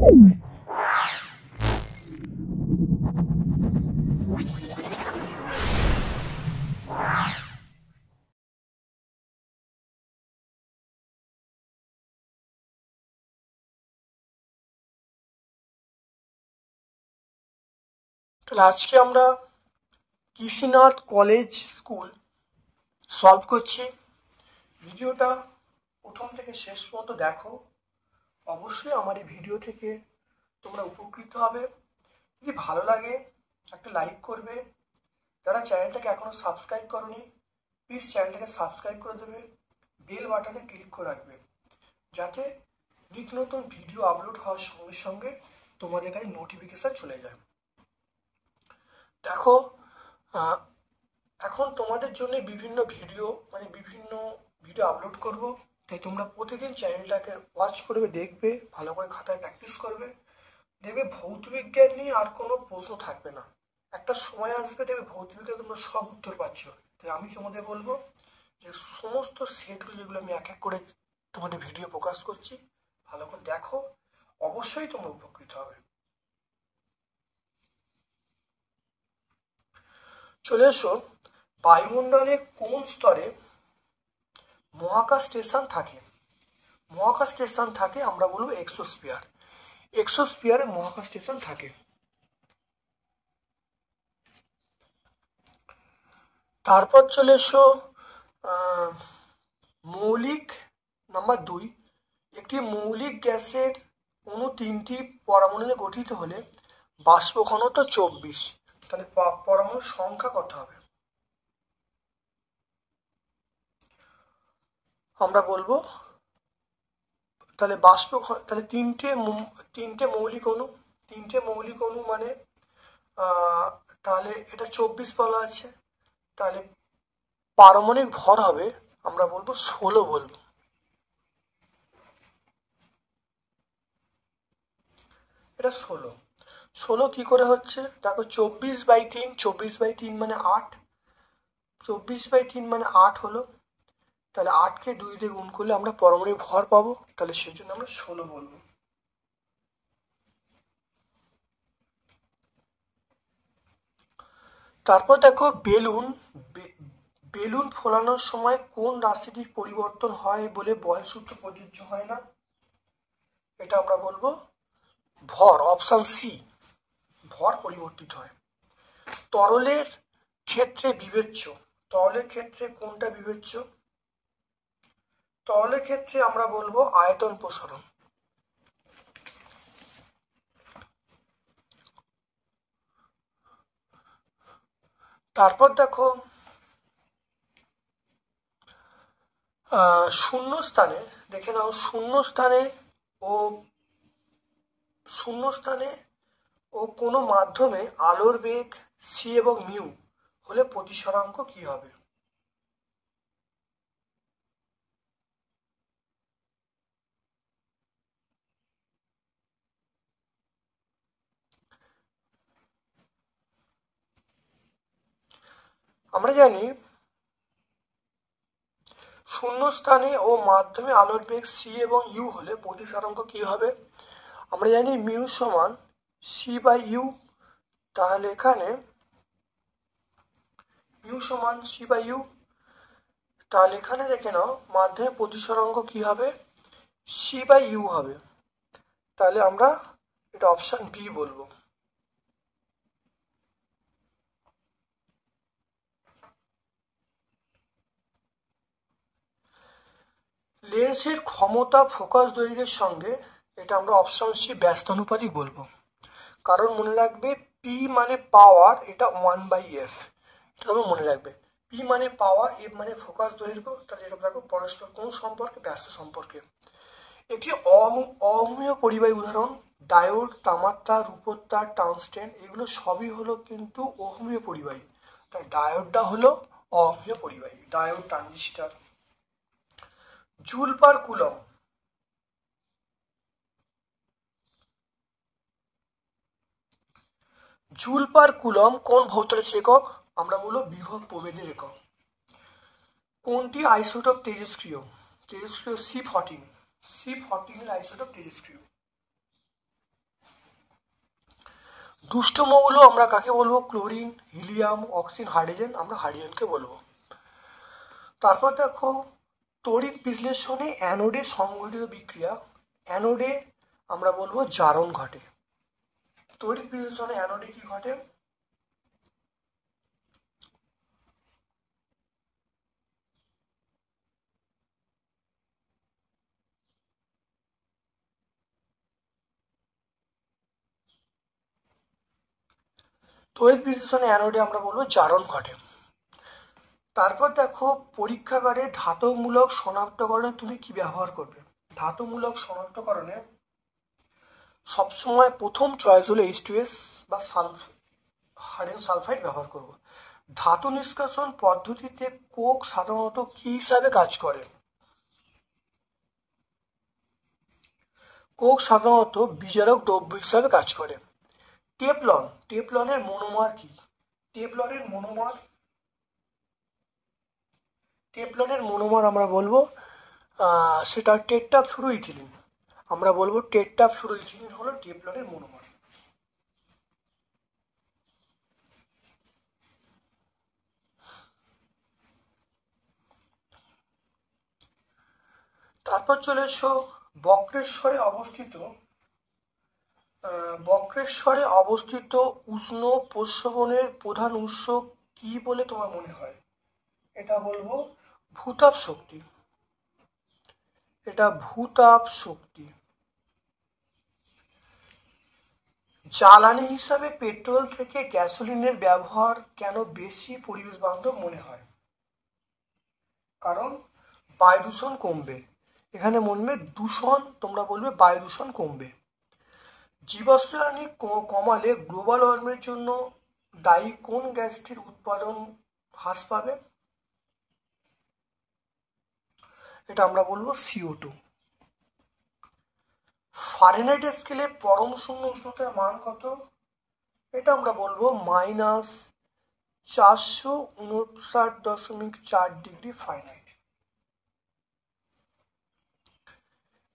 তাহলে আজকে আমরা কৃষিনাথ কলেজ স্কুল সলভ করছি। ভিডিওটা প্রথম থেকে শেষ পর্যন্ত দেখো। অবশ্যই আমার এই ভিডিও থেকে তোমরা উপকৃত হবে। যদি ভালো লাগে একটা লাইক করবে। যারা চ্যানেলটাকে এখনো সাবস্ক্রাইব করোনি প্লিজ চ্যানেলটাকে সাবস্ক্রাইব করে দেবে, বেল বাটনে ক্লিক করে রাখবে, যাতে নিত্য নতুন ভিডিও আপলোড হওয়ার সঙ্গে সঙ্গে তোমাদের কাছে নোটিফিকেশন চলে যায়। দেখো, এখন তোমাদের জন্য বিভিন্ন ভিডিও আপলোড করব, তাই তোমরা প্রতিদিন চ্যানেলটাকে ওয়াচ করবে, দেখবে, ভালো করে খাতায় প্র্যাকটিস করবে। দেখবে ভৌত বিজ্ঞান নিয়ে আর কোনো প্রশ্ন থাকবে না। একটা সময় আসবে দেখবে ভৌত বিজ্ঞানে তোমরা সব উত্তর পাচ্ছ। তাই আমি তোমাদের বলবো যে সমস্ত সেটগুলো যেগুলো আমি এক এক করে তোমাদের ভিডিও প্রকাশ করছি, ভালো করে দেখো, অবশ্যই তোমরা উপকৃত হবে। চলে এসো, বায়ুমণ্ডলে কোন স্তরে মহাকাশ স্টেশন থাকে? মহাকাশ স্টেশন থাকে আমরা বলবো এক্সোস্ফিয়ার। এক্সোস্ফিয়ারে মহাকাশ স্টেশন থাকে। তারপর চলে এসো মৌলিক নাম্বার 2। একটি মৌলিক গ্যাসের অণু 3টি পরমাণু নিয়ে গঠিত হলে বাষ্প ঘনত্ব 24। তাহলে পরমাণুর সংখ্যা কত হবে? আমরা বলবো তাহলে তাহলে তিনটে মৌলিক অণু মানে তাহলে এটা 24 বলা আছে। তাহলে পারমাণবিক ভর হবে আমরা বলবো 16 বলবো। এটা 16 কি করে হচ্ছে? দেখো 24/3 মানে 8, 24/3 মানে 8 হলো। তাহলে 8কে 2 দিয়ে গুণ করলে আমরা পারমাণবিক ভর পাবো, তাহলে সেই জন্য আমরা 16 বলবো। তারপর দেখো বেলুন ফোলানোর সময় কোন রাশিটির পরিবর্তন হয় বলে বয়েল সূত্র প্রযোজ্য হয় না? এটা আমরা বলবো ভর, অপশন সি, ভর পরিবর্তিত হয়। তরলের ক্ষেত্রে কোনটা বিবেচ্য? তরলের ক্ষেত্রে আমরা বলবো আয়তন প্রসারণ। তারপর দেখো শূন্যস্থানে দেখে নাও, শূন্যস্থানে ও কোনো মাধ্যমে আলোর বেগ সি এবং মিউ হলে প্রতিসরাঙ্ক কি হবে? আমরা জানি শূন্যস্থানে ও মাধ্যমে আলোর বেগ সি এবং ইউ হলে প্রতিসরাঙ্ক কি হবে? আমরা জানি মিউ সমান c/u। তাহলে এখানে মিউ সমান c/u। তাহলে এখানে দেখে নাও মাধ্যমে প্রতিসরাঙ্ক কি হবে? c/u হবে। তাহলে আমরা এটা অপশন বি বলবো। লেন্সের ক্ষমতা ফোকাস দৈর্ঘ্যের সঙ্গে, এটা আমরা অপশন সি ব্যস্তানুপাতিক বলবো। কারণ মনে রাখবে পি মানে পাওয়ার, এটা 1/f, এটা তোমরা মনে রাখবে। পি মানে পাওয়ার, এফ মানে ফোকাস দৈর্ঘ্য। তাহলে এটা দেখো পরস্পর কোন সম্পর্কে? ব্যস্ত সম্পর্কে। একটি অহমীয় পরিবাহী উদাহরণ ডায়োড, তামার, রূপোর তার, টাংস্টেন, এগুলো সবই হলো কিন্তু অহমীয় পরিবাহী। তাই ডায়োডটা হলো অহমীয় পরিবাহী, diode, transistor. Joule per coulomb, joule per coulomb কোন ভৌতরাশির একক? আমরা বলবো বিভব প্রভেদের একক। কোনটি আইসোটোপ তেজস্ক্রিয়? C14 এর আইসোটোপ তেজস্ক্রিয়। দুষ্ট মৌল আমরা কাকে বলবো? ক্লোরিন, হিলিয়াম, অক্সিজেন, হাইড্রোজেন, আমরা হাইড্রোজেনকে বলবো। তারপর দেখো তড়িৎ বিশ্লেষণে অ্যানোডে সংঘটিত বিক্রিয়া, অ্যানোডে আমরা বলবো জারণ ঘটে। তড়িৎ বিশ্লেষণে অ্যানোডে কি ঘটে? তড়িৎ বিশ্লেষণে অ্যানোডে আমরা বলবো জারণ ঘটে। তারপর দেখো পরীক্ষাগারে ধাতুমূলক শনাক্তকরণে তুমি কি ব্যবহার করবে? ধাতুমূলক শনাক্তকরণে সবসময় প্রথম চয়েস হলো H2S বা হাইড্রোজেন সালফাইড ব্যবহার করব। ধাতু নিষ্কাশন পদ্ধতিতে কোক সাধারণত কি হিসাবে কাজ করে? কোক সাধারণত বিজারক দ্রব্য হিসাবে কাজ করে। টেফলন, টেফলনের মনোমার কি? টেফলনের মনোমার আমরা বলবো সেটা টেট্রাফ্লুরোইথিলিন। আমরা বলবো টেট্রাফ্লুরোইথিলিন হলো টেফলনের মনোমার। তারপর চলে এসো বক্রেশ্বরে অবস্থিত উষ্ণ প্রস্রবণের প্রধান উৎস কি বলে তোমার মনে হয়? এটা বলবো ভূতাপ শক্তি। জ্বালানি হিসাবে পেট্রোল থেকে গ্যাসোলিনের ব্যবহার কেন বেশি পরিবেশ বান্ধব মনে হয়? কারণ বায়ু দূষণ কমবে। এখানে মনে দূষণ, তোমরা বলবে বায়ু দূষণ কমবে। জীবাশ্ম জ্বালানি কমালে গ্লোবাল ওয়ার্মিংয়ের জন্য দায়ী কোন গ্যাসটির উৎপাদন হ্রাস পাবে? এটা আমরা বলবো CO2। ফারেনহাইট স্কেলে পরম শূন্য উষ্ণতার মান কত? এটা আমরা বলবো -459.4 ডিগ্রি ফারেনহাইট।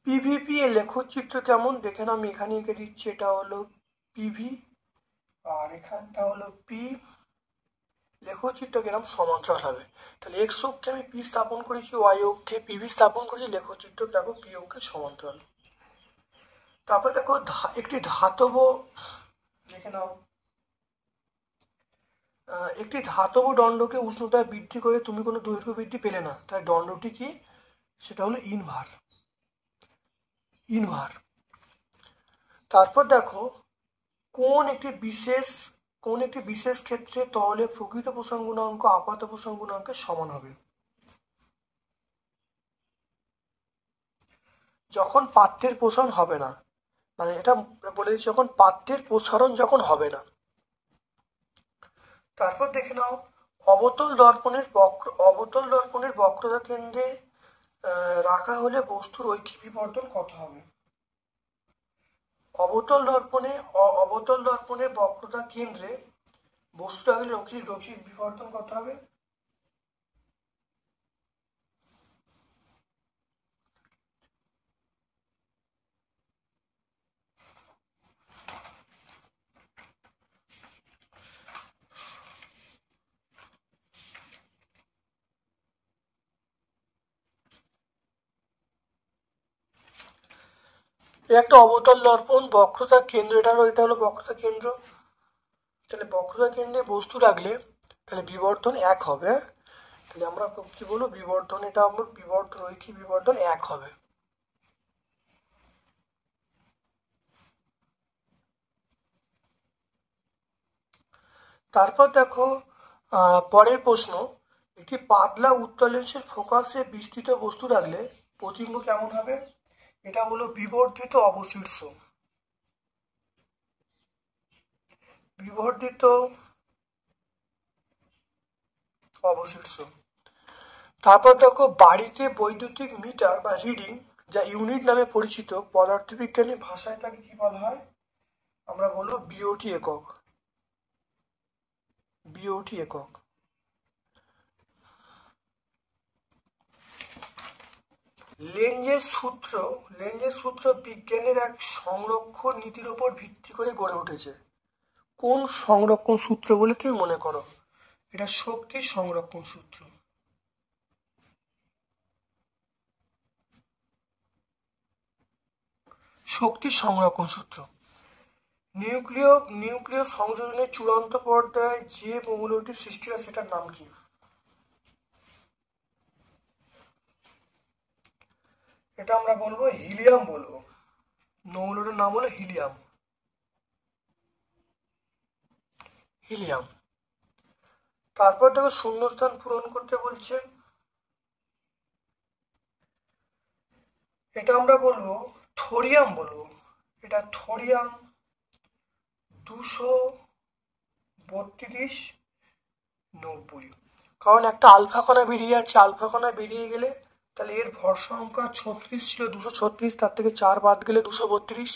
পিভিপি এর লেখচিত্র কেমন? দেখে নাও, আমি এখানে এঁকে দিচ্ছি। এটা হলো পিভি আর এখানটা হলো পি। লেখচিত্র কিরকম সমান্তরাল হবে। তাহলে এক্স অক্ষে আমি পি স্থাপন করেছি, ওয়াই অক্ষে পিভি স্থাপন করেছি, লেখচিত্র দেখো পি অক্ষে সমান্তরাল। তারপর দেখো একটি ধাতব, দেখে নাও, একটি ধাতব দণ্ডকে উষ্ণতা বৃদ্ধি করে তুমি কোনো দৈর্ঘ্য বৃদ্ধি পেলে না, তাই দণ্ডটি কি? সেটা হলো ইনভার। তারপর দেখো কোন একটি বিশেষ ক্ষেত্রে তরলে প্রকৃত পোষণ গুণাঙ্ক আপাত পোষণ গুণাঙ্কের সমান হবে? যখন পাত্রের পোষণ হবে না, মানে এটা বলে দিচ্ছি, যখন পাত্রের প্রসারণ যখন হবে না। তারপর দেখে নাও অবতল দর্পণের বক্রতা কেন্দ্রে রাখা হলে বস্তুর রৈখিক বিবর্তন কত হবে? অবতল দর্পণে বক্রতা কেন্দ্রে বস্তু রাখলে রৈখিক বিবর্তন কত হবে? একটা অবতল দর্পণ, বক্রতা কেন্দ্র, এটা হলো বক্রতা কেন্দ্র। তাহলে বক্রতা কেন্দ্রে বস্তু রাখলে তাহলে বিবর্তন 1 হবে। তাহলে আমরা কি বলবো? বিবর্তন, এটা আমার রৈখিক বিবর্তন 1 হবে। তারপর দেখো পরের প্রশ্ন, একটি পাতলা উত্তল লেন্সের ফোকাসে বিস্তৃত বস্তু রাখলে প্রতিবিম্ব কেমন হবে? এটা হলো বিবর্ধিত অবশীর্ষ। তারপর দেখো বাড়িতে বৈদ্যুতিক মিটার বা রিডিং, যা ইউনিট নামে পরিচিত, পদার্থবিজ্ঞানী ভাষায় তাকে কি বলা হয়? আমরা বলবো বিওটি একক। লেঞ্জের সূত্র বিজ্ঞানের এক সংরক্ষণ নীতির উপর ভিত্তি করে গড়ে উঠেছে। কোন সংরক্ষণ সূত্র বলে তুমি মনে করো? এটা শক্তি সংরক্ষণ সূত্র। শক্তি সংরক্ষণ সূত্র। নিউক্লিয় সংযোজনের চূড়ান্ত পর্যায়ে যে মৌলটি সৃষ্টি হয় সেটার নাম কি? এটা আমরা বলবো হিলিয়াম বলবো। মৌলটার নাম হলো হিলিয়াম। হিলিয়াম। তারপর দেখো শূন্যস্থান পূরণ করতে বলছে, এটা আমরা বলবো থোরিয়াম বলবো। এটা থোরিয়াম 232, কারণ একটা আলফা কণা বেরিয়ে যাচ্ছে, আলফা কণা বেরিয়ে গেলে তাহলে এর ভর সংখ্যা 36 ছিল, 236, তার থেকে 4 বাদ গেলে 232।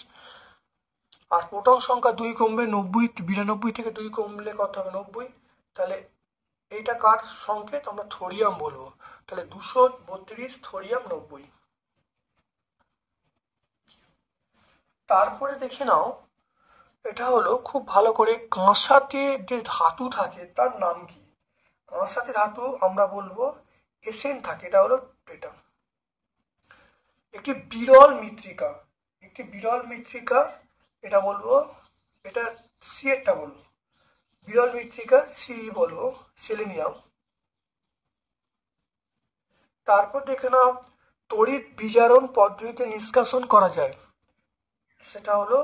আর প্রোটন সংখ্যা 2 কমবে, 92 থেকে 2 কমলে কত হবে? 90। তাহলে এইটা কার সংকেত? আমরা থোরিয়াম বলবো। তাহলে 232 থোরিয়াম 90। তারপরে দেখে নাও, এটা হলো খুব ভালো করে, কাঁসাতে যে ধাতু থাকে তার নাম কি? কাঁসাতে ধাতু আমরা বলবো এসেন থাকে। এটা হলো এটা একটি বিরল মৃত্তিকা, একটি বিরল মৃত্তিকা। এটা বলবো, এটা সি এরটা বলবো, বিরল মৃত্তিকা সি বলবো, সেলেনিয়াম। তারপর দেখে নাও, তড়িৎ বিজারণ পদ্ধতিতে নিষ্কাশন করা যায়, সেটা হলো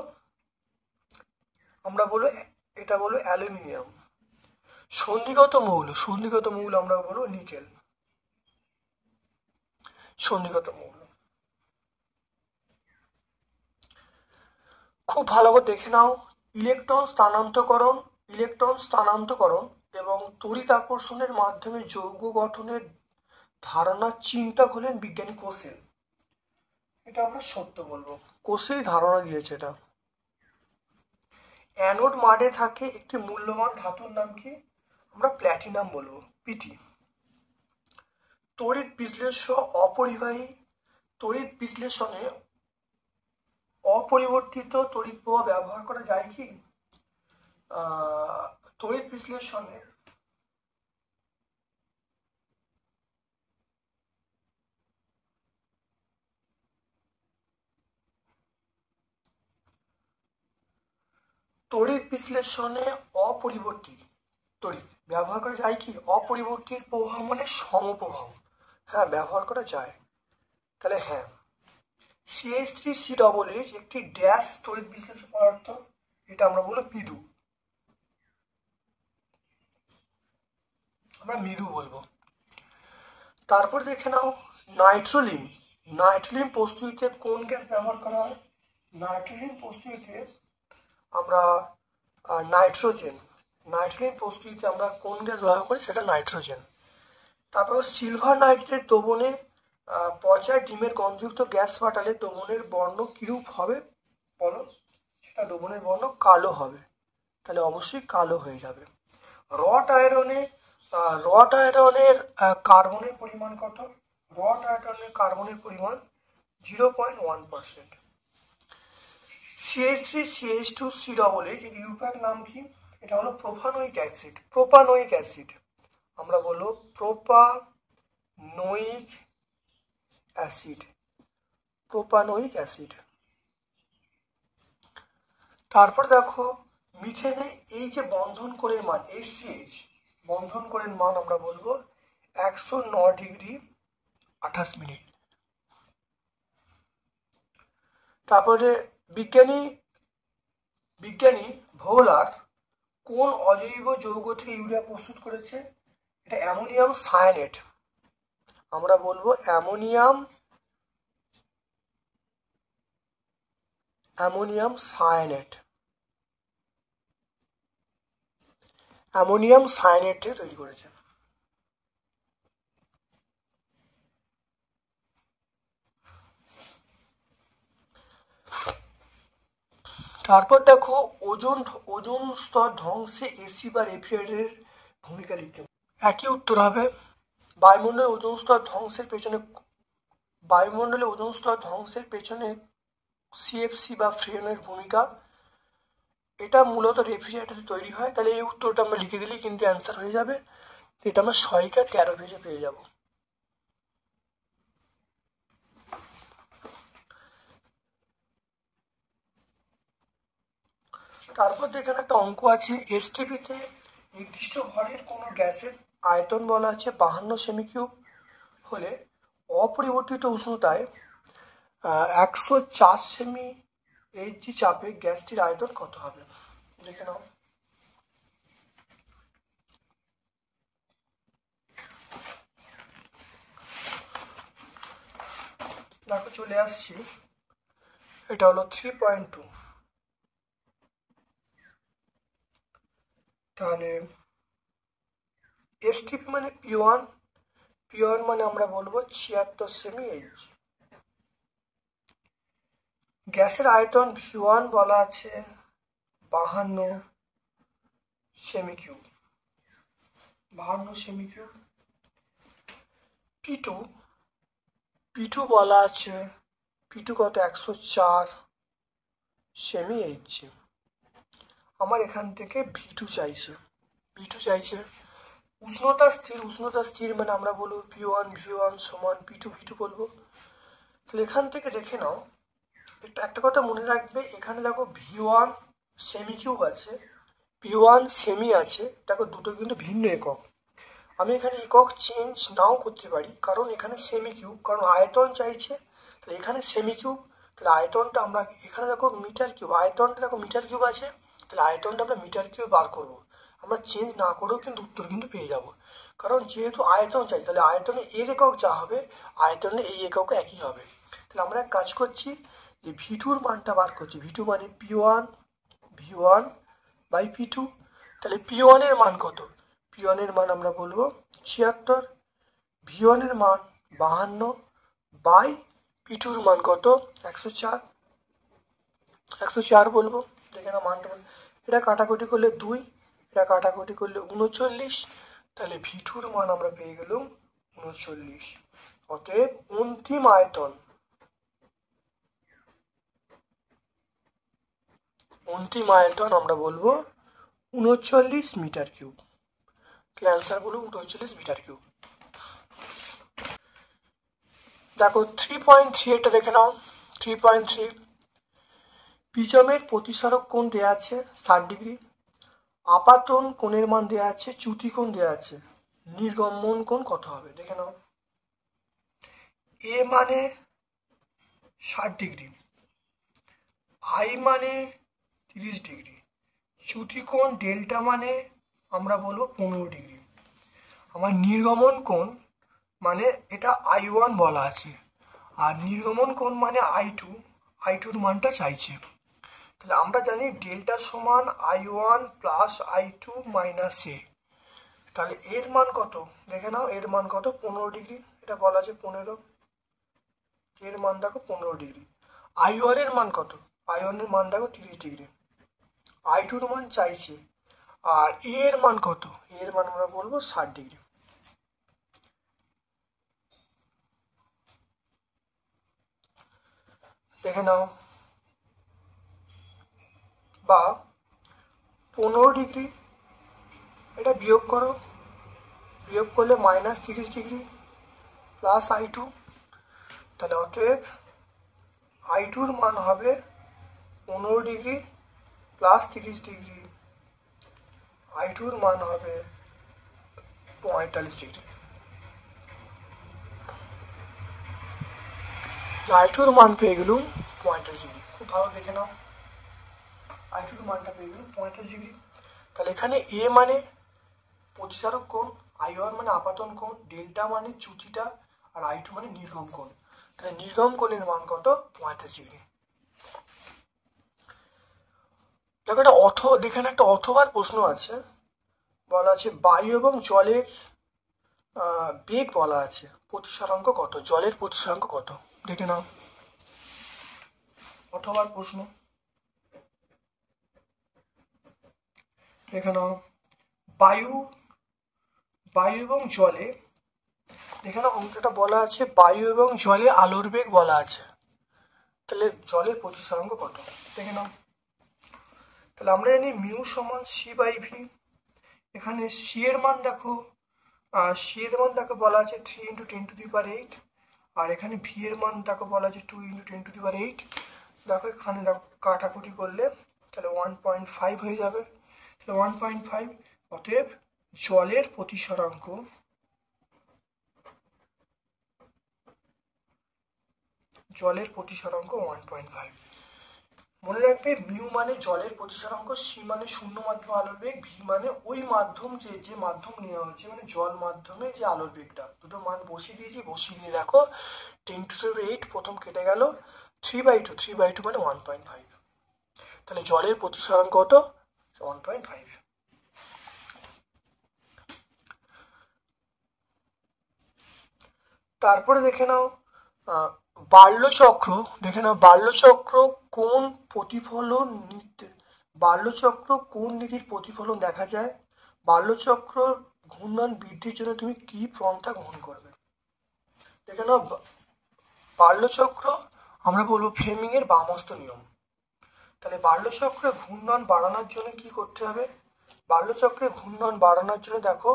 আমরা বলবো, এটা বলবো অ্যালুমিনিয়াম। সন্ধিগত মৌল আমরা বলবো নিকেল। সন্ধিগত মৌল। খুব ভালো করে দেখে নাও, ইলেকট্রন স্থানান্তকরণ এবং তড়িৎ আকর্ষণের মাধ্যমে যৌগ গঠনের ধারণার চিন্তা হলেন বিজ্ঞানী কোসেল। এটা আমরা সত্য বলবো, কোসেল ধারণা দিয়েছে এটা। অ্যানোড মাডে থাকে একটি মূল্যবান ধাতুর নাম কি? আমরা প্ল্যাটিনাম বলবো, পিটি। তড়িৎ বিশ্লেষণে অপরিবর্তিত তড়িৎ প্রবাহ ব্যবহার করা যায় কি? তড়িৎ বিশ্লেষণে অপরিবর্তিত তড়িৎ ব্যবহার করা যায় কি? অপরিবর্তিত প্রবাহ মানে সমপ্রবাহ। হ্যাঁ, ব্যবহার করা যায়। তাহলে হ্যাঁ, CH3COOH একটি ড্যাশ তড়িৎ বিশ্লেষণ পদার্থ। এটা আমরা বলবো মৃদু, আমরা মৃদু বলবো। তারপর দেখে নাও, নাইট্রোলিন প্রস্তুতিতে কোন গ্যাস ব্যবহার করা হয়? নাইট্রোলিন প্রস্তুতিতে আমরা নাইট্রোলিন প্রস্তুতিতে আমরা কোন গ্যাস ব্যবহার করি? সেটা নাইট্রোজেন। তারপর সিলভার নাইট্রেট দ্রবণে পচা ডিমের গন্ধযুক্ত গ্যাস পাঠালে দ্রবণের বর্ণ কিরূপ হবে বলো? সেটা দ্রবণের বর্ণ কালো হবে। তাহলে অবশ্যই কালো হয়ে যাবে। রট আয়রনের কার্বনের পরিমাণ কত? রট আয়রনের কার্বনের পরিমাণ 0.1%। CH3CH2COOH এর ইউপ্যাক নাম কি? এটা হলো প্রোপানোয়িক অ্যাসিড। আমরা বলবো প্রোপানোয়িক অ্যাসিড। তারপর দেখো, মিথেনে এই যে বন্ধন কোণের মান HCH, বন্ধন কোণের মান আমরা বলবো 109 ডিগ্রি 28 মিনিট। তারপরে বিজ্ঞানী ভোলার কোন অজৈব যৌগ থেকে ইউরিয়া প্রস্তুত করেছে? এটা অ্যামোনিয়াম সায়ানেট। আমরা বলবো অ্যামোনিয়াম সায়ানেট থেকে তৈরি করেছে। তারপর দেখো, ওজোন স্তর ধ্বংসে এসি বা রেফ্রিজারেটরের ভূমিকা লিখতে। একই উত্তর হবে। বায়ুমণ্ডলে ওজোন স্তর ধ্বংসের পেছনে সিএফসি বা ফ্রেনের ভূমিকা। এটা মূলত রেফ্রিজারেটরে তৈরি হয়। তাহলে এই উত্তরটা আমরা লিখে দিলেই কিন্তু অ্যান্সার হয়ে যাবে। এটা আমরা 6 পেজে পেয়ে যাব। তারপর দেখেন একটা অঙ্ক আছে, এসটিপিতে নির্দিষ্ট ভরের কোনো গ্যাসের আয়তন বলা আছে 52 সেমি কিউব হলে অপরিবর্তিত উষ্ণতায় 104 সেমি এইচজি চাপে গ্যাসটির আয়তন কত হবে? দেখে নাও। দেখো চলে আসছি, এটা হলো 3.2। তাহলে এসটিপি মানে পি ওয়ান মানে আমরা বলবো 76 সেমি এইচজি। গ্যাসের আয়তন ভি1 বলা আছে 52 সেমি কিউব। পি টু বলা আছে, পি2 কত 104 সেমি এইচজি। আমার এখান থেকে ভি2 চাইছে। উষ্ণতা স্থির মানে আমরা বলবো পি1 সমান পি2 বলবো। তাহলে এখান থেকে দেখে নাও, একটা কথা মনে রাখবে, এখানে দেখো ভি1 সেমি কিউব আছে, পি1 সেমি আছে, দেখো দুটো কিন্তু ভিন্ন একক। আমি এখানে একক চেঞ্জ নাও করতে পারি, কারণ এখানে সেমি কিউব, কারণ আয়তন চাইছে। তাহলে এখানে সেমি কিউব, তাহলে আয়তনটা আমরা এখানে দেখো মিটার কিউব, আয়তনটা দেখো মিটার কিউব আছে, তাহলে আয়তনটা আমরা মিটার কিউব বার করবো। আমরা চেঞ্জ না করেও কিন্তু উত্তর কিন্তু পেয়ে যাব, কারণ যেহেতু আয়তন চাই, তাহলে আয়তনে এর একক যা হবে আয়তনে এই একক একই হবে। তাহলে আমরা এক কাজ করছি, যে ভি2-র মানটা বার করছি। ভি2 মানে ভি1 বাই পি2। তাহলে পি1-এর মান কত? পি1-এর মান আমরা বলবো 76, ভি1-এর মান 52 বাই পি2-র মান কত 104 বলবো। দেখে না মানটা, এটা কাটাকুটি করলে 2, এটা কাটাকুটি করলে 39, তাহলে ভি2-র মান আমরা পেয়ে গেলাম 39। অতএব অন্তিম আয়তন আমরা বলবো 39 মিটার কিউব। তাহলে অ্যান্সার বলবো 39 মিটার কিউব। দেখো 3.3 এটা দেখে নাও। 3.3 প্রিজমের প্রতিসারক কোণ দেওয়া আছে 60 ডিগ্রি, আপাতন কোণের মান দেওয়া আছে, চ্যুতি কোণ দেওয়া আছে, নির্গমন কোণ কত হবে? দেখে নাও। এ মানে 60 ডিগ্রি, আই মানে 30 ডিগ্রি, চ্যুতি কোণ ডেল্টা মানে আমরা বলবো 15 ডিগ্রি। আমার নির্গমন কোণ মানে এটা I1 বলা আছে, আর নির্গমন কোণ মানে I2-র মানটা চাইছে। তাহলে আমরা জানি ডেল্টা সমান I1 প্লাস I2 মাইনাস এ। তাহলে এর মান কত? দেখে নাও, এর মান কত 15 ডিগ্রি, এটা বলা আছে 15, এর মান দেখো 15 ডিগ্রি। I1-এর মান কত? I1-এর মান দেখো 30 ডিগ্রি, I2-র মান চাইছে, আর এর মান কত? এর মান আমরা বলবো 60 ডিগ্রি। দেখে নাও, বা 15 ডিগ্রি, এটা বিয়োগ করো, বিয়োগ করলে মাইনাস 30 ডিগ্রি প্লাস I2, তাহলে অতএব I2-র মান হবে 15 ডিগ্রি প্লাস 30 ডিগ্রি, I2-র মান হবে 45 ডিগ্রি। I2-র মান পেয়ে গেলুম 45 ডিগ্রি। খুব ভালো দেখে নাও, I2-র মানটা পেয়ে গেলুম 45 ডিগ্রি। তাহলে এখানে এ মানে প্রতিসারক কোণ, I1 মানে আপাতন কোণ, ডেল্টা মানে চ্যুতিটা, আর I2 মানে নির্গম কোণ। তাহলে নির্গম কোণের মান কত? 45 ডিগ্রি। দেখো এটা দেখেন একটা অথবার প্রশ্ন আছে, বলা আছে বায়ু এবং জলের বেগ বলা আছে, প্রতিসরাঙ্ক কত? জলের প্রতিসরাঙ্ক কত? দেখে নাও, অথবার প্রশ্ন। দেখে নাও, বায়ু এবং জলে, দেখে নাও অঙ্কটা বলা আছে বায়ু এবং জলে আলোর বেগ বলা আছে, তাহলে জলের প্রতিসরাঙ্ক কত? দেখে নাও। তাহলে আমরা জানি মিউ সমান সি বাই ভি। এখানে সি এর মান দেখো, বলা আছে 3 × 10⁸, আর এখানে ভি এর মান দেখো বলা আছে 2 × 10⁸। দেখো এখানে দেখো কাটাকুটি করলে তাহলে 1.5 হয়ে যাবে। তাহলে 1.5, অতএব জলের প্রতিসরাঙ্ক জলের প্রতিসরাঙ্ক 1.5। মনে রাখবে মিউ মানে জলের প্রতিসরাঙ্ক, সি মানে শূন্য মাধ্যম আলোর বেগ, ভি মানে ওই মাধ্যম যে মাধ্যম নেওয়া হচ্ছে, মানে জল মাধ্যমে যে আলোর বেগটা। দুটো মান বসিয়ে দিয়েছি, বসিয়ে দিয়ে দেখো 10⁸ প্রথম কেটে গেল, 3/2 মানে 1.5। তাহলে জলের প্রতিসরাঙ্ক কত? 1.5। তারপরে দেখে নাও বাল্যচক্র। কোন প্রতিফলন কোন নীতির প্রতিফলন দেখা যায়? বাল্যচক্র ঘূর্ণন বৃদ্ধির জন্য তুমি কি পন্থা গ্রহণ করবে? দেখে নাও, বাল্যচক্র আমরা বলবো ফ্লেমিং এর বামস্ত নিয়ম। তাহলে বাল্যচক্রে ঘূর্ণন বাড়ানোর জন্য কি করতে হবে? বাল্যচক্রে ঘূর্ণন বাড়ানোর জন্য দেখো,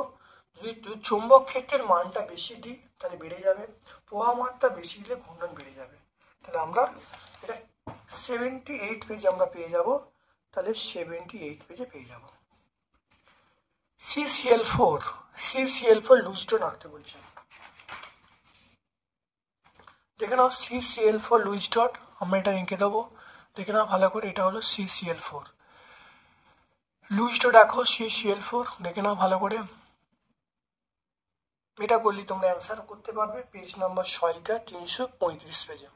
যদি চুম্বক ক্ষেত্রের মানটা বেশি দিই তাহলে বেড়ে যাবে, প্রবাহ মাত্রা বেশি দিলে ঘূর্ণন বেড়ে যাবে। তাহলে আমরা এটা 78 পেজে আমরা পেয়ে যাব। তাহলে 78 পেজে পেয়ে যাব। CCl4 লুইসডট আঁকতে বলছে। দেখে নাও CCl4 লুইসডট, আমরা এটা এঁকে দেবো। দেখে নাও ভালো করে, এটা হলো CCl4 লুইসডট। দেখো CCl4, দেখে নাও ভালো করে। এটা করলে তোমরা অ্যান্সার করতে পারবে পেজ নাম্বার 335 পেজে।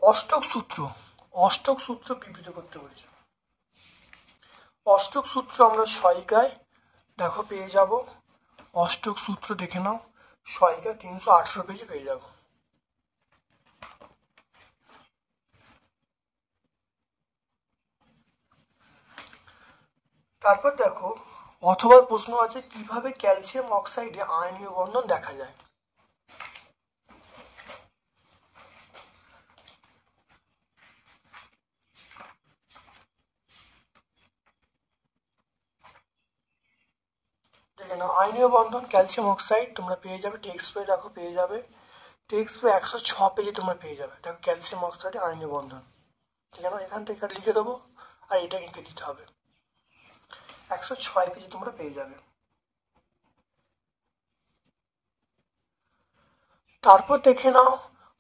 অষ্টক সূত্র বিবৃত করতে বলছে। অষ্টক সূত্র আমরা সহায়িকায় দেখো পেয়ে যাব। অষ্টক সূত্র দেখে নাও, সহায়িকায় 318 পেজে পেয়ে যাব। তারপর দেখো, অথবা প্রশ্ন আছে কিভাবে ক্যালসিয়াম অক্সাইডে আয়নীয় বন্ধন দেখা যায়। দেখে নাও, আয়নীয় বন্ধন ক্যালসিয়াম অক্সাইড তোমরা পেয়ে যাবে টেক্সট বই, দেখো পেয়ে যাবে টেক্সট বই 106 পেজে তোমরা পেয়ে যাবে। দেখো ক্যালসিয়াম অক্সাইডে আয়নীয় বন্ধন, ঠিক আছে? এখান থেকে লিখে দেবো আর এটা এঁকে দিতে হবে। 106 পেজে তোমরা পেয়ে যাবে। তারপর দেখে নাও,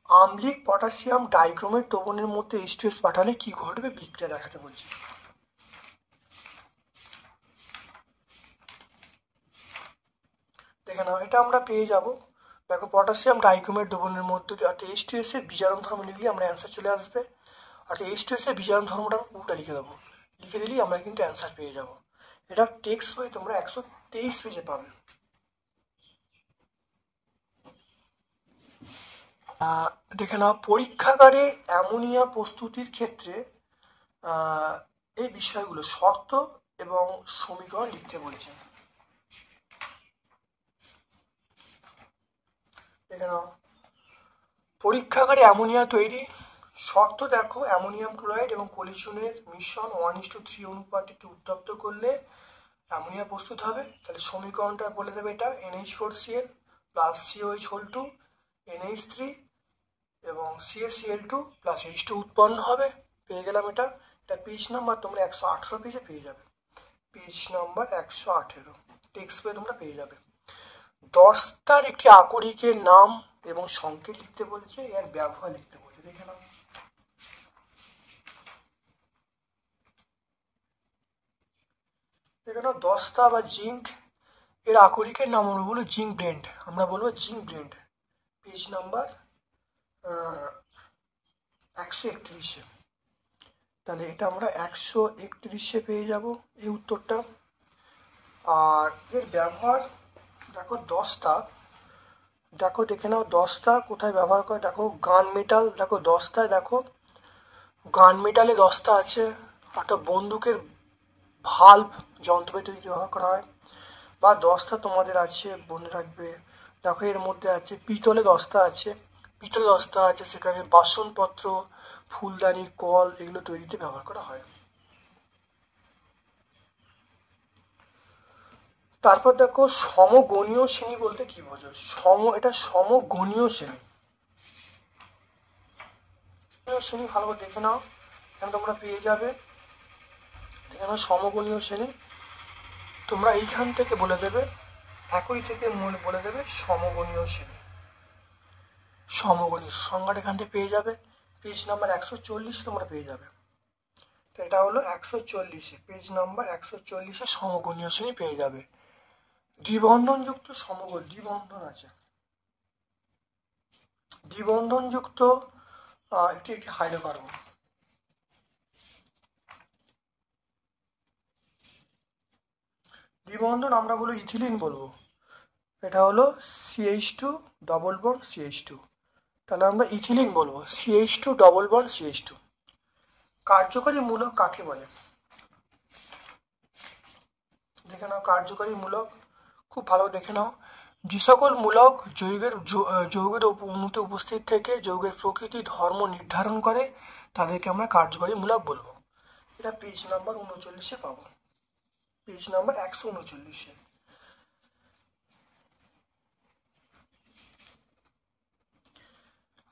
আম্লিক পটাশিয়াম ডাইক্রোমেট দ্রবণের মধ্যে H2S পাঠালে কি ঘটবে বিক্রিয়া দেখাতে বলছি। দেখে নাও, এটা আমরা পেয়ে যাব। দেখো পটাশিয়াম ডাইক্রোমেট দ্রবণের মধ্যে অর্থাৎ H2S এর বিজারণ ধর্ম লিখলে আমরা অ্যান্সার চলে আসবে। অর্থাৎ H2S এর বিজারণ ধর্মটা আমরা পুরোটা লিখে দেবো, লিখে দিলেই আমরা কিন্তু অ্যান্সার পেয়ে যাব। এটা টেক্সট বই তোমরা 123 পেজে পাবে। দেখে নাও, পরীক্ষাগারে অ্যামোনিয়া প্রস্তুতির ক্ষেত্রে এই বিষয়গুলো শর্ত এবং সমীকরণ লিখতে বলছে। দেখে নাও, পরীক্ষাগারে অ্যামোনিয়া তৈরি শর্ত দেখো, অ্যামোনিয়াম ক্লোরাইড এবং পলিচুনের মিশ্রণ 1:3 অনুপাতকে উত্তপ্ত করলে অ্যামোনিয়া প্রস্তুত হবে। তাহলে সমীকরণটা বলে দেবে, এটা NH4Cl plus COH whole 2 NH3 এবং CaCl2 প্লাস H2 উৎপন্ন হবে। পেয়ে গেলাম এটা। এটা পেজ নাম্বার তোমরা 118 পেজে পেয়ে যাবে। পেজ নাম্বার 118 টেক্সট বই তোমরা পেয়ে যাবে। দস্তার একটি আকরিকের নাম এবং সংকেত লিখতে বলছে, এর ব্যবহার লিখতে বলছে। দেখে নাও, দস্তা বা জিঙ্ক এর আকরিকের নাম আমরা বলবো জিঙ্ক ব্লেন্ড, আমরা বলবো জিঙ্ক ব্লেন্ড। Page number 131। তাহলে এটা আমরা 131 পেয়ে যাব এই উত্তরটা। আর এর ব্যবহার দেখো, দস্তা দেখো, দেখে নাও দস্তা কোথায় ব্যবহার করে। দেখো গান মেটাল, দেখো দস্তায় দেখো গান মেটালে দস্তা আছে, একটা বন্দুকের ভাল্ব যন্ত্রপাতি ব্যবহার করা হয়। বা দস্তা তোমাদের আছে মনে রাখবে, দেখো এর মধ্যে আছে পিতলে দস্তা আছে, ইটের দস্তা আছে, সেখানে বাসনপত্র, ফুলদানির কল এগুলো তৈরিতে ব্যবহার করা হয়। তারপর দেখো সমগণীয় শ্রেণী বলতে কি বোঝো? এটা সমগণীয় শ্রেণী। শ্রেণী ভালো করে দেখে নাও, এখানে তোমরা পেয়ে যাবে। এখানে সমগণীয় শ্রেণী তোমরা এইখান থেকে বলে দেবে, একই থেকে বলে দেবে সমগণীয় শ্রেণী। সমগণীয় সংজ্ঞাটা এখান থেকে পেয়ে যাবে, পেজ নাম্বার 140 তোমরা পেয়ে যাবে। তো এটা হলো 140, পেজ নাম্বার 140 সমগণীয় শ্রেণী পেয়ে যাবে। দ্বিবন্ধনযুক্ত দ্বিবন্ধন আছে, দ্বিবন্ধনযুক্ত একটি হাইড্রোকার্বন। দ্বিবন্ধন আমরা বলবো ইথিলিন বলবো, এটা হলো CH2 ডবল বন্ড CH2, তাহলে আমরা ইথিলিন বলবো CH2 ডবল বন্ড CH2। কার্যকরী মূলক কাকে বলে? দেখে নাও কার্যকরী মূলক, খুব ভালো দেখে নাও। যে সকল মূলক যৌগের অণুতে উপস্থিত থেকে যৌগের প্রকৃতি ধর্ম নির্ধারণ করে তাদেরকে আমরা কার্যকরী মূলক বলবো। এটা পেজ নাম্বার 39 পাবো, পেজ নাম্বার 139।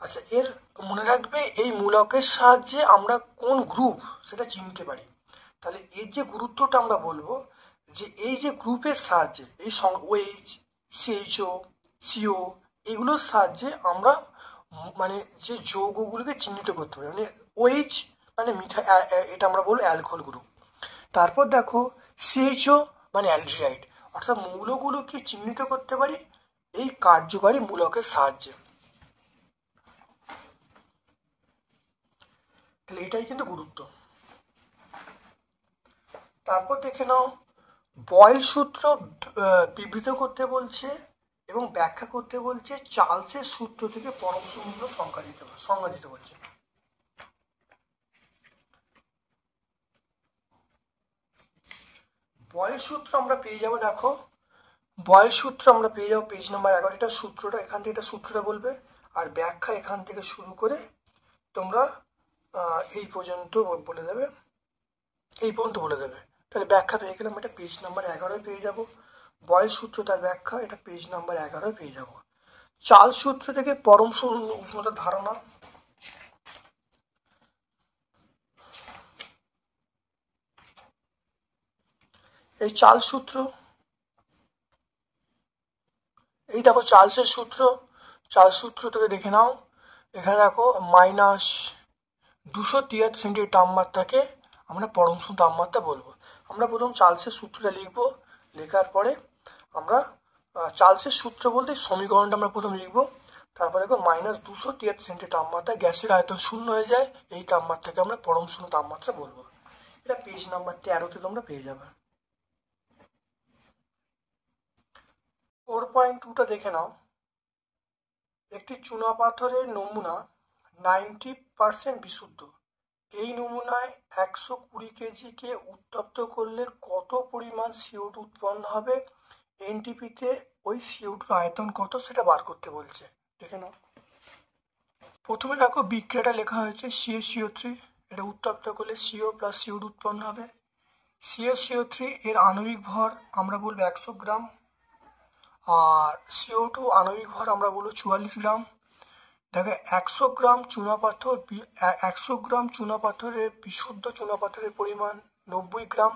আচ্ছা, এর মনে রাখবে এই মূলকের সাহায্যে আমরা কোন গ্রুপ সেটা চিনতে পারি। তাহলে এর যে গুরুত্বটা আমরা বলবো যে এই যে গ্রুপের সাহায্যে এই OH, CHO, CO এগুলোর সাহায্যে আমরা মানে যে যৌগগুলোকে চিহ্নিত করতে পারি। মানে OH মানে এটা আমরা বলবো অ্যালকোহল গ্রুপ। তারপর দেখো CHO মানে অ্যালডিহাইড, অর্থাৎ মৌলগুলোকে চিহ্নিত করতে পারি এই কার্যকারী মূলকের সাহায্যে। তাহলে এটাই কিন্তু গুরুত্ব। তারপর দেখে নাও বয়েল সূত্র বিবৃত করতে বলছে এবং ব্যাখ্যা করতে বলছে চার্লসের সূত্র থেকে পরম সমুদ্র সংজ্ঞা দিতে বলছে। বয়েল সূত্র আমরা পেয়ে যাবো, দেখো বয়েল সূত্র আমরা পেয়ে যাবো পেজ নাম্বার 11। এটা সূত্রটা এখান থেকে, এটা সূত্রটা বলবে আর ব্যাখ্যা এখান থেকে শুরু করে তোমরা এই পর্যন্ত বলে দেবে, এই পর্যন্ত বলে দেবে। তাহলে ব্যাখ্যা পেয়ে গেলাম, এটা পেজ নাম্বার 11 পেয়ে যাব। বয়েল সূত্র তার ব্যাখ্যা, এটা পেজ নাম্বার 11 পেয়ে যাব। চার্লস সূত্র থেকে পরম উষ্ণতার ধারণা, এই চার্লস সূত্র, এই দেখো চার্লসের সূত্র, চার্লস সূত্র থেকে দেখে নাও। এখানে দেখো -273 সেন্টিগ্রেড তাপমাত্রাকে আমরা পরম শূন্য তাপমাত্রা বলবো। আমরা প্রথম চার্লসের সূত্রটা লিখবো, লেখার পরে আমরা চার্লসের সূত্র বলতে সমীকরণটা আমরা প্রথম লিখবো। তারপরে দেখো -273 সেন্টিগ্রেড তাপমাত্রা গ্যাসের আয়তন 0 হয়ে যায়, এই তাপমাত্রাকে আমরা পরম শূন্য তাপমাত্রা বলবো। এটা পেজ নাম্বার 13 তোমরা পেয়ে যাবে। 4.2টা দেখে নাও। একটি চুনাপাথরের নমুনা 90% বিশুদ্ধ। এই নমুনায় 120 কেজিকে উত্তপ্ত করলে কত পরিমাণ CO2 উৎপন্ন হবে? এনটিপিতে ওই CO2 আয়তন কত সেটা বার করতে বলছে, দেখে নাও। প্রথমে দেখো বিক্রিয়াটা লেখা হয়েছে CaCO3, এটা উত্তপ্ত করলে CO প্লাস CO2 উৎপন্ন হবে। CaCO3 এর আণবিক ভর আমরা বলবো 100 গ্রাম, আর CO2 আণবিক ভর আমরা বলবো 44 গ্রাম। দেখো 100 গ্রাম চুনাপাথরের বিশুদ্ধ চুনাপাথরের পরিমাণ 90 গ্রাম,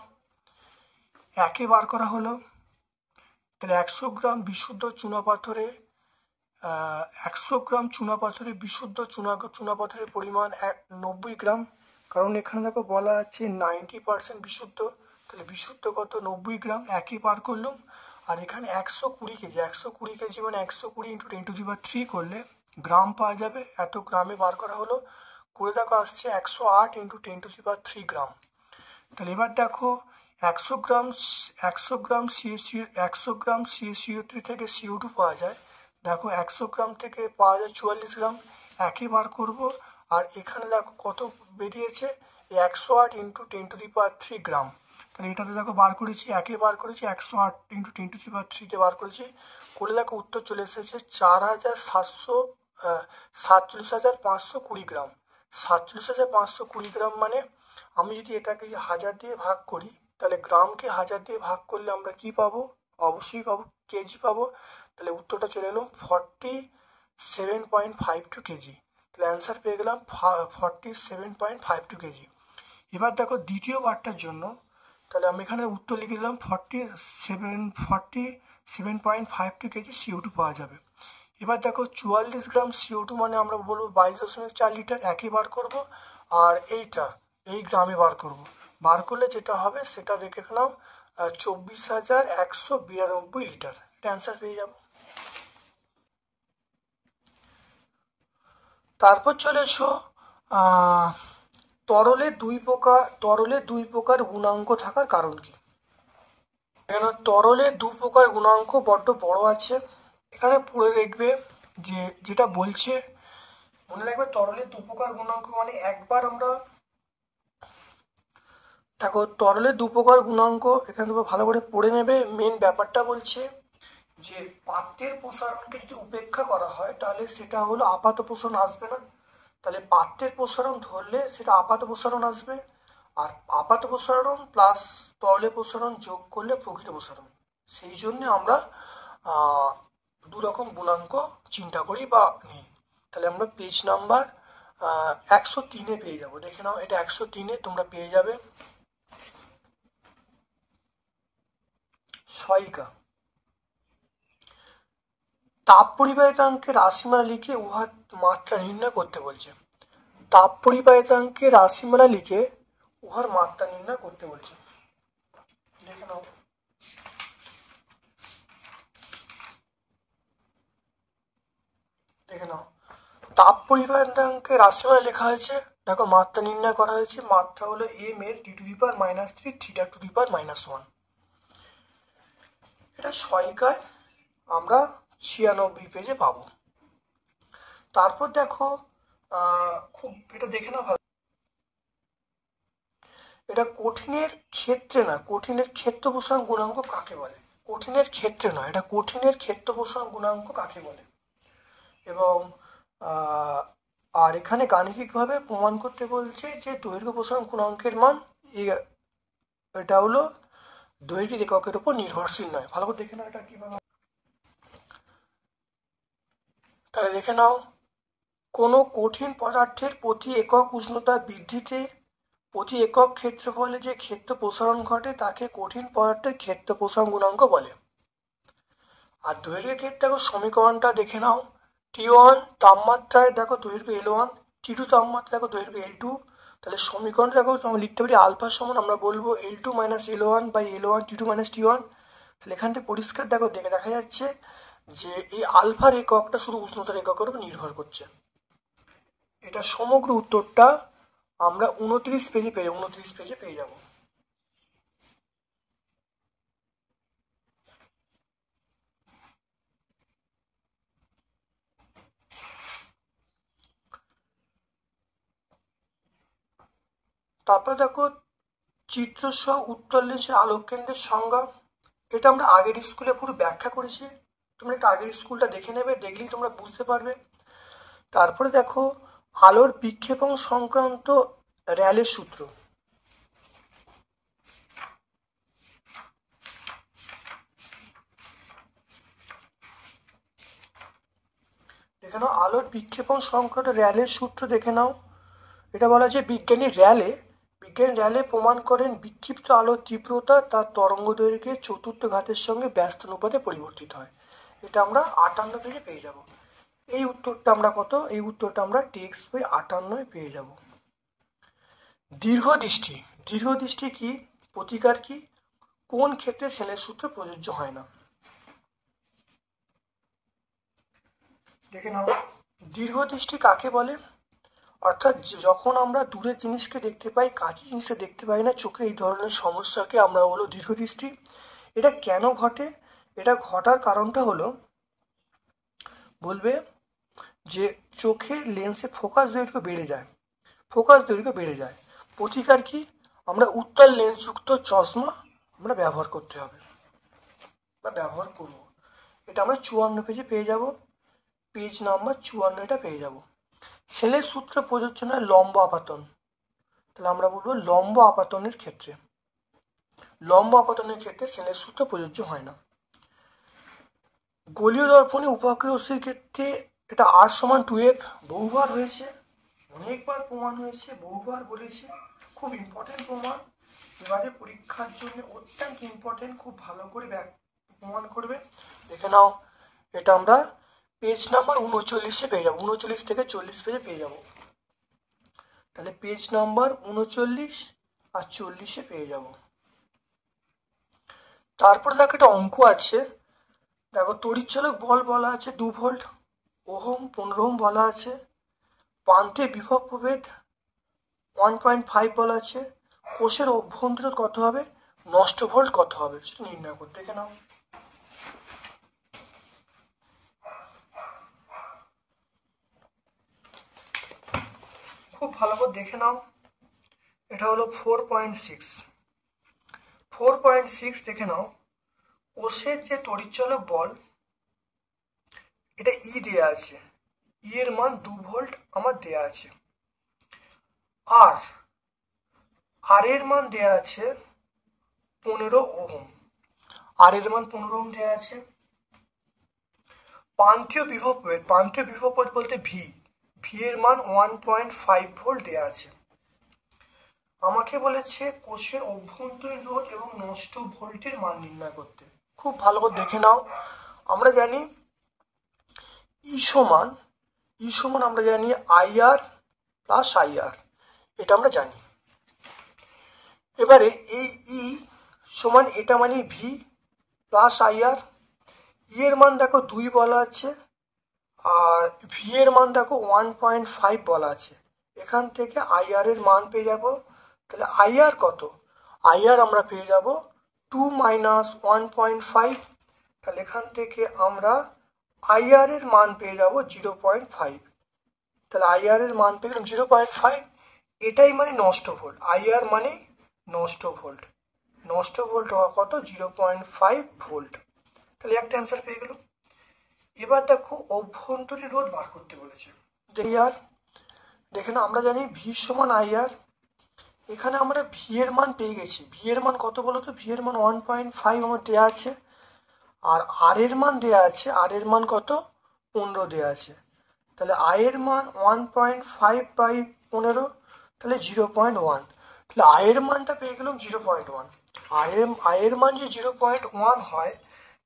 একে বার করা হলো। তাহলে 100 গ্রাম বিশুদ্ধ চুনাপাথরে 100 গ্রাম চুনাপাথরের বিশুদ্ধ চুনাপাথরের পরিমাণ 90 গ্রাম, কারণ এখানে দেখো বলা আছে 90% বিশুদ্ধ, তাহলে বিশুদ্ধ কত 90 গ্রাম, একই বার করলাম। আর এখানে 120 কেজি, 120 কেজি মানে 120 × 10³ করলে গ্রাম পাওয়া যাবে, এত গ্রামে বার করা হলো। করে দেখো আসছে 108 × 10³ গ্রাম। তাহলে এবার দেখো 100 গ্রাম CaCO3 থেকে CO2 পাওয়া যায়। দেখো 100 গ্রাম থেকে পাওয়া যায় 44 গ্রাম, একই বার করব। আর এখানে দেখো কত বেরিয়েছে 108 × 10³ গ্রাম। তাহলে এটাতে দেখো বার করেছি, একে বার করেছি, 108 × 10³ বার করেছি, করে দেখো উত্তর চলে এসেছে 4700 47,520 গ্রাম। 47,520 গ্রাম মানে আমি যদি এটাকে 1000 দিয়ে ভাগ করি, তাহলে গ্রামকে 1000 দিয়ে ভাগ করলে আমরা কি পাবো? অবশ্যই পাবো কেজি পাবো। তাহলে উত্তরটা চলে এলাম 47.52 কেজি। তাহলে অ্যান্সার পেয়ে গেলাম 47.52 কেজি। এবার দেখো দ্বিতীয় পার্টটার জন্য, তাহলে আমি এখানে উত্তর লিখে দিলাম 47.52 কেজি CO2 পাওয়া যাবে। এবার দেখো 44 গ্রাম CO2 মানে আমরা বলবো 22.4 লিটার, একই বার করব। আর এই গ্রামে বার করব। বার করলে যেটা হবে সেটা দেখে নাও 24,192 লিটার। এটা অ্যান্সার পেয়ে যাব। তারপর চলে এসো তরলে দুই প্রকার গুণাঙ্ক থাকার কারণ কি? এখানে তরলে দু প্রকার গুণাঙ্ক বড্ড বড় আছে, এখানে পড়ে দেখবে যে যেটা বলছে, মনে রাখবে তরলে দু প্রকার গুণাঙ্ক মানে একবার আমরা দেখো তরলে দু প্রকার গুণাঙ্ক এখানে ভালো করে পড়ে নেবে। মেন ব্যাপারটা বলছে যে পাত্রের প্রসারণকে যদি উপেক্ষা করা হয় তাহলে সেটা হলো আপাত প্রসারণ আসবে না। তাহলে পাত্রের প্রসারণ ধরলে সেটা আপাত প্রসারণ আসবে, আর আপাত প্রসারণ প্লাস তরলে প্রসারণ যোগ করলে প্রকৃত প্রসারণ। সেই জন্য আমরা দু রকম গুণাঙ্ক চিন্তা করি বা নিই। তাহলে আমরা পেজ নাম্বার 103-এ পেয়ে যাবো। দেখে নাও, এটা 103-এ তোমরা পেয়ে যাবে। সহায়িকা তাপ পরিবাহিতাঙ্কের রাশিমালা লিখে উহার মাত্রা নির্ণয় করতে বলছে। তাপ পরিবাহিতাঙ্কের রাশিমালা লিখে উহার মাত্রা নির্ণয় করতে বলছে। দেখে নাও, তাপ পরিবাহিতাঙ্কের রাশিমালা লেখা হয়েছে। দেখো মাত্রা নির্ণয় করা হয়েছে। মাত্রা হলো m এর d⁻³ θ⁻1। এটা সহায়িকায় আমরা 96 পেজে পাবো। তারপর দেখো খুব এটা দেখে নাও ভালো, এটা কঠিনের ক্ষেত্রে না, কঠিনের ক্ষেত্র প্রসারণ গুণাঙ্ক কাকে বলে? কঠিনের ক্ষেত্রে নয়, এটা কঠিনের ক্ষেত্র প্রসারণ গুণাঙ্ক কাকে বলে। এবং আর এখানে গাণিতিকভাবে প্রমাণ করতে বলছে যে দৈর্ঘ্য প্রসারণ গুণাঙ্কের মান এটা হলো দৈর্ঘ্যের এককের উপর নির্ভরশীল নয়। ভালো করে দেখে নাও এটা কিভাবে। তাহলে দেখে নাও, কোনো কঠিন পদার্থের প্রতি একক উষ্ণতা বৃদ্ধিতে প্রতি একক ক্ষেত্রফলে যে ক্ষেত্র প্রসারণ ঘটে তাকে কঠিন পদার্থের ক্ষেত্র প্রসারণ গুণাঙ্ক বলে। আর দৈর্ঘ্যের ক্ষেত্রে দেখো সমীকরণটা দেখে নাও, T1 তাপমাত্রায় দেখো দৈর্ঘ্য L1, T2 তাপমাত্রা দেখো দৈর্ঘ্য L2। তাহলে সমীকরণটা দেখো আমরা লিখতে পারি আলফা সমান আমরা বলবো L2 - L1 by L1 T2 - T1। তাহলে এখান থেকে পরিষ্কার দেখো দেখা যাচ্ছে যে এই আলফার এককটা শুধু উষ্ণতার এককের উপর নির্ভর করছে। এটা সমগ্র উত্তরটা আমরা 29 পেজে পেয়ে যাব। তারপর দেখো চিত্রসহ উত্তর লেন্সের আলোক কেন্দ্রের সংজ্ঞা। এটা আমরা আগের স্কুলে পুরো ব্যাখ্যা করেছি, তোমরা একটা আগের স্কুলটা দেখে নেবে, দেখলেই তোমরা বুঝতে পারবে। তারপরে দেখো আলোর বিক্ষেপণ সংক্রান্ত র্যালের সূত্র। দেখে নাও আলোর বিক্ষেপণ সংক্রান্ত র্যালের সূত্র দেখে নাও। এটা বলা যায় বিজ্ঞানী র্যালে প্রমাণ করেন বিক্ষিপ্ত আলোর তীব্রতা তার তরঙ্গ দৈর্ঘ্যের চতুর্থ ঘাতের সঙ্গে ব্যস্ত অনুপাতে পরিবর্তিত হয়। এটা আমরা 58 পেজে পেয়ে যাব। এই উত্তরটা আমরা এই উত্তরটা আমরা টেক্সট বই 58 পেয়ে যাব। দীর্ঘদৃষ্টি কি, প্রতিকার কি, কোন ক্ষেত্রে সেলের সূত্র প্রযোজ্য হয় না? দেখে নাও, দীর্ঘদৃষ্টি কাকে বলে? অর্থাৎ যখন আমরা দূরের জিনিসকে দেখতে পাই, কাছের জিনিসটা দেখতে পাই না, চোখে এই ধরনের সমস্যাকে আমরা বলো দীর্ঘদৃষ্টি। এটা কেন ঘটে? এটা ঘটার কারণটা হলো বলবে যে চোখে লেন্সে ফোকাস দৈর্ঘ্য বেড়ে যায়। প্রতিকার কি? আমরা উত্তল লেন্সযুক্ত চশমা আমরা ব্যবহার করতে হবে বা ব্যবহার করব। এটা আমরা 54 পেজে পেয়ে যাব। পেজ নাম্বার 54 এটা পেয়ে যাব। সেলের সূত্র প্রযোজ্য নয় লম্ব আপাতন, তাহলে আমরা বলবো লম্ব আপাতনের ক্ষেত্রে, লম্ব আপাতনের ক্ষেত্রে সেলের সূত্র প্রযোজ্য হয় না। গোলীয় দর্পণে উপাক্ষীয় রশ্মির ক্ষেত্রে এটা R = 2F বহুবার হয়েছে, অনেকবার প্রমাণ হয়েছে, বহুবার বলেছি, খুব ইম্পর্টেন্ট প্রমাণ, এবারে পরীক্ষার জন্য অত্যন্ত ইম্পর্টেন্ট, খুব ভালো করে প্রমাণ করবে। দেখে নাও, এটা আমরা পেজ নাম্বার 39 পেয়ে যাবো, 39 থেকে 40 পেজে পেয়ে যাব। তাহলে পেজ নাম্বার 39 আর 40 পেয়ে যাব। তারপর দেখো একটা অঙ্ক আছে, দেখো তড়িৎচালক বল বলা আছে 2 ভোল্ট, ওহম 15 ওহম বলা আছে, প্রান্তে বিভব প্রভেদ 1.5 বলা আছে, কোষের অভ্যন্তর কত হবে, নষ্ট ভোল্ট কত হবে সেটা নির্ণয় করতে। দেখে নাও, খুব ভালো করে দেখে নাও, এটা হলো 4.6 দেখে নাও, কোষের যে তড়িৎচালক বল এটা ই দেয়া আছে, ই এর মান 2 ভোল্ট আমার দেয়া আছে, আর এর মান দেয়া আছে 15 ওহম, আর এর মান 15 ওহম দেয়া আছে। প্রান্তীয় বিভব প্রভেদ বলতে ভি এর মান 1.5 ভোল্ট দেয়া আছে। আমাকে বলেছে কোষের অভ্যন্তরীণ রোধ এবং নষ্ট ভোল্টের মান নির্ণয় করতে। খুব ভালো করে দেখে নাও, আমরা জানি ই সমান আমরা জানি IR প্লাস IR, এটা আমরা জানি। এবারে এই ই সমান এটা মানে ভি প্লাস IR, ই এর মান দেখো 2 বলা আছে, আর ভি এর মান দেখো 1.5 বলা আছে। এখান থেকে IR এর মান পেয়ে যাব, তাহলে IR কত, IR আমরা পেয়ে যাব 2 - 1.5, তাহলে এখান থেকে আমরা IR এর মান পেয়ে যাব 0.5, তাহলে IR এর মান পেয়ে গেলাম 0.5, এটাই মানে নষ্ট ভোল্ট, IR মানে নষ্ট ভোল্ট, নষ্ট ভোল্ট হওয়া কত 0.5 ভোল্ট, তাহলে একটা অ্যান্সার পেয়ে গেল। এবার দেখো অভ্যন্তরীণ রোধ বার করতে বলেছে, দেখে না, আমরা জানি ভি সমান IR, এখানে আমরা ভি এর মান পেয়ে গেছি, ভি এর মান কত বলো তো, ভি এর মান 1.5 আমার দেওয়া আছে, আর এর মান দেওয়া আছে, আর এর মান কত 15 দেওয়া আছে, তাহলে এর মান 1.5/15, তাহলে 0.1, তাহলে এর মানটা পেয়ে গেলাম 0.1। এর মান যে 0.1 হয়,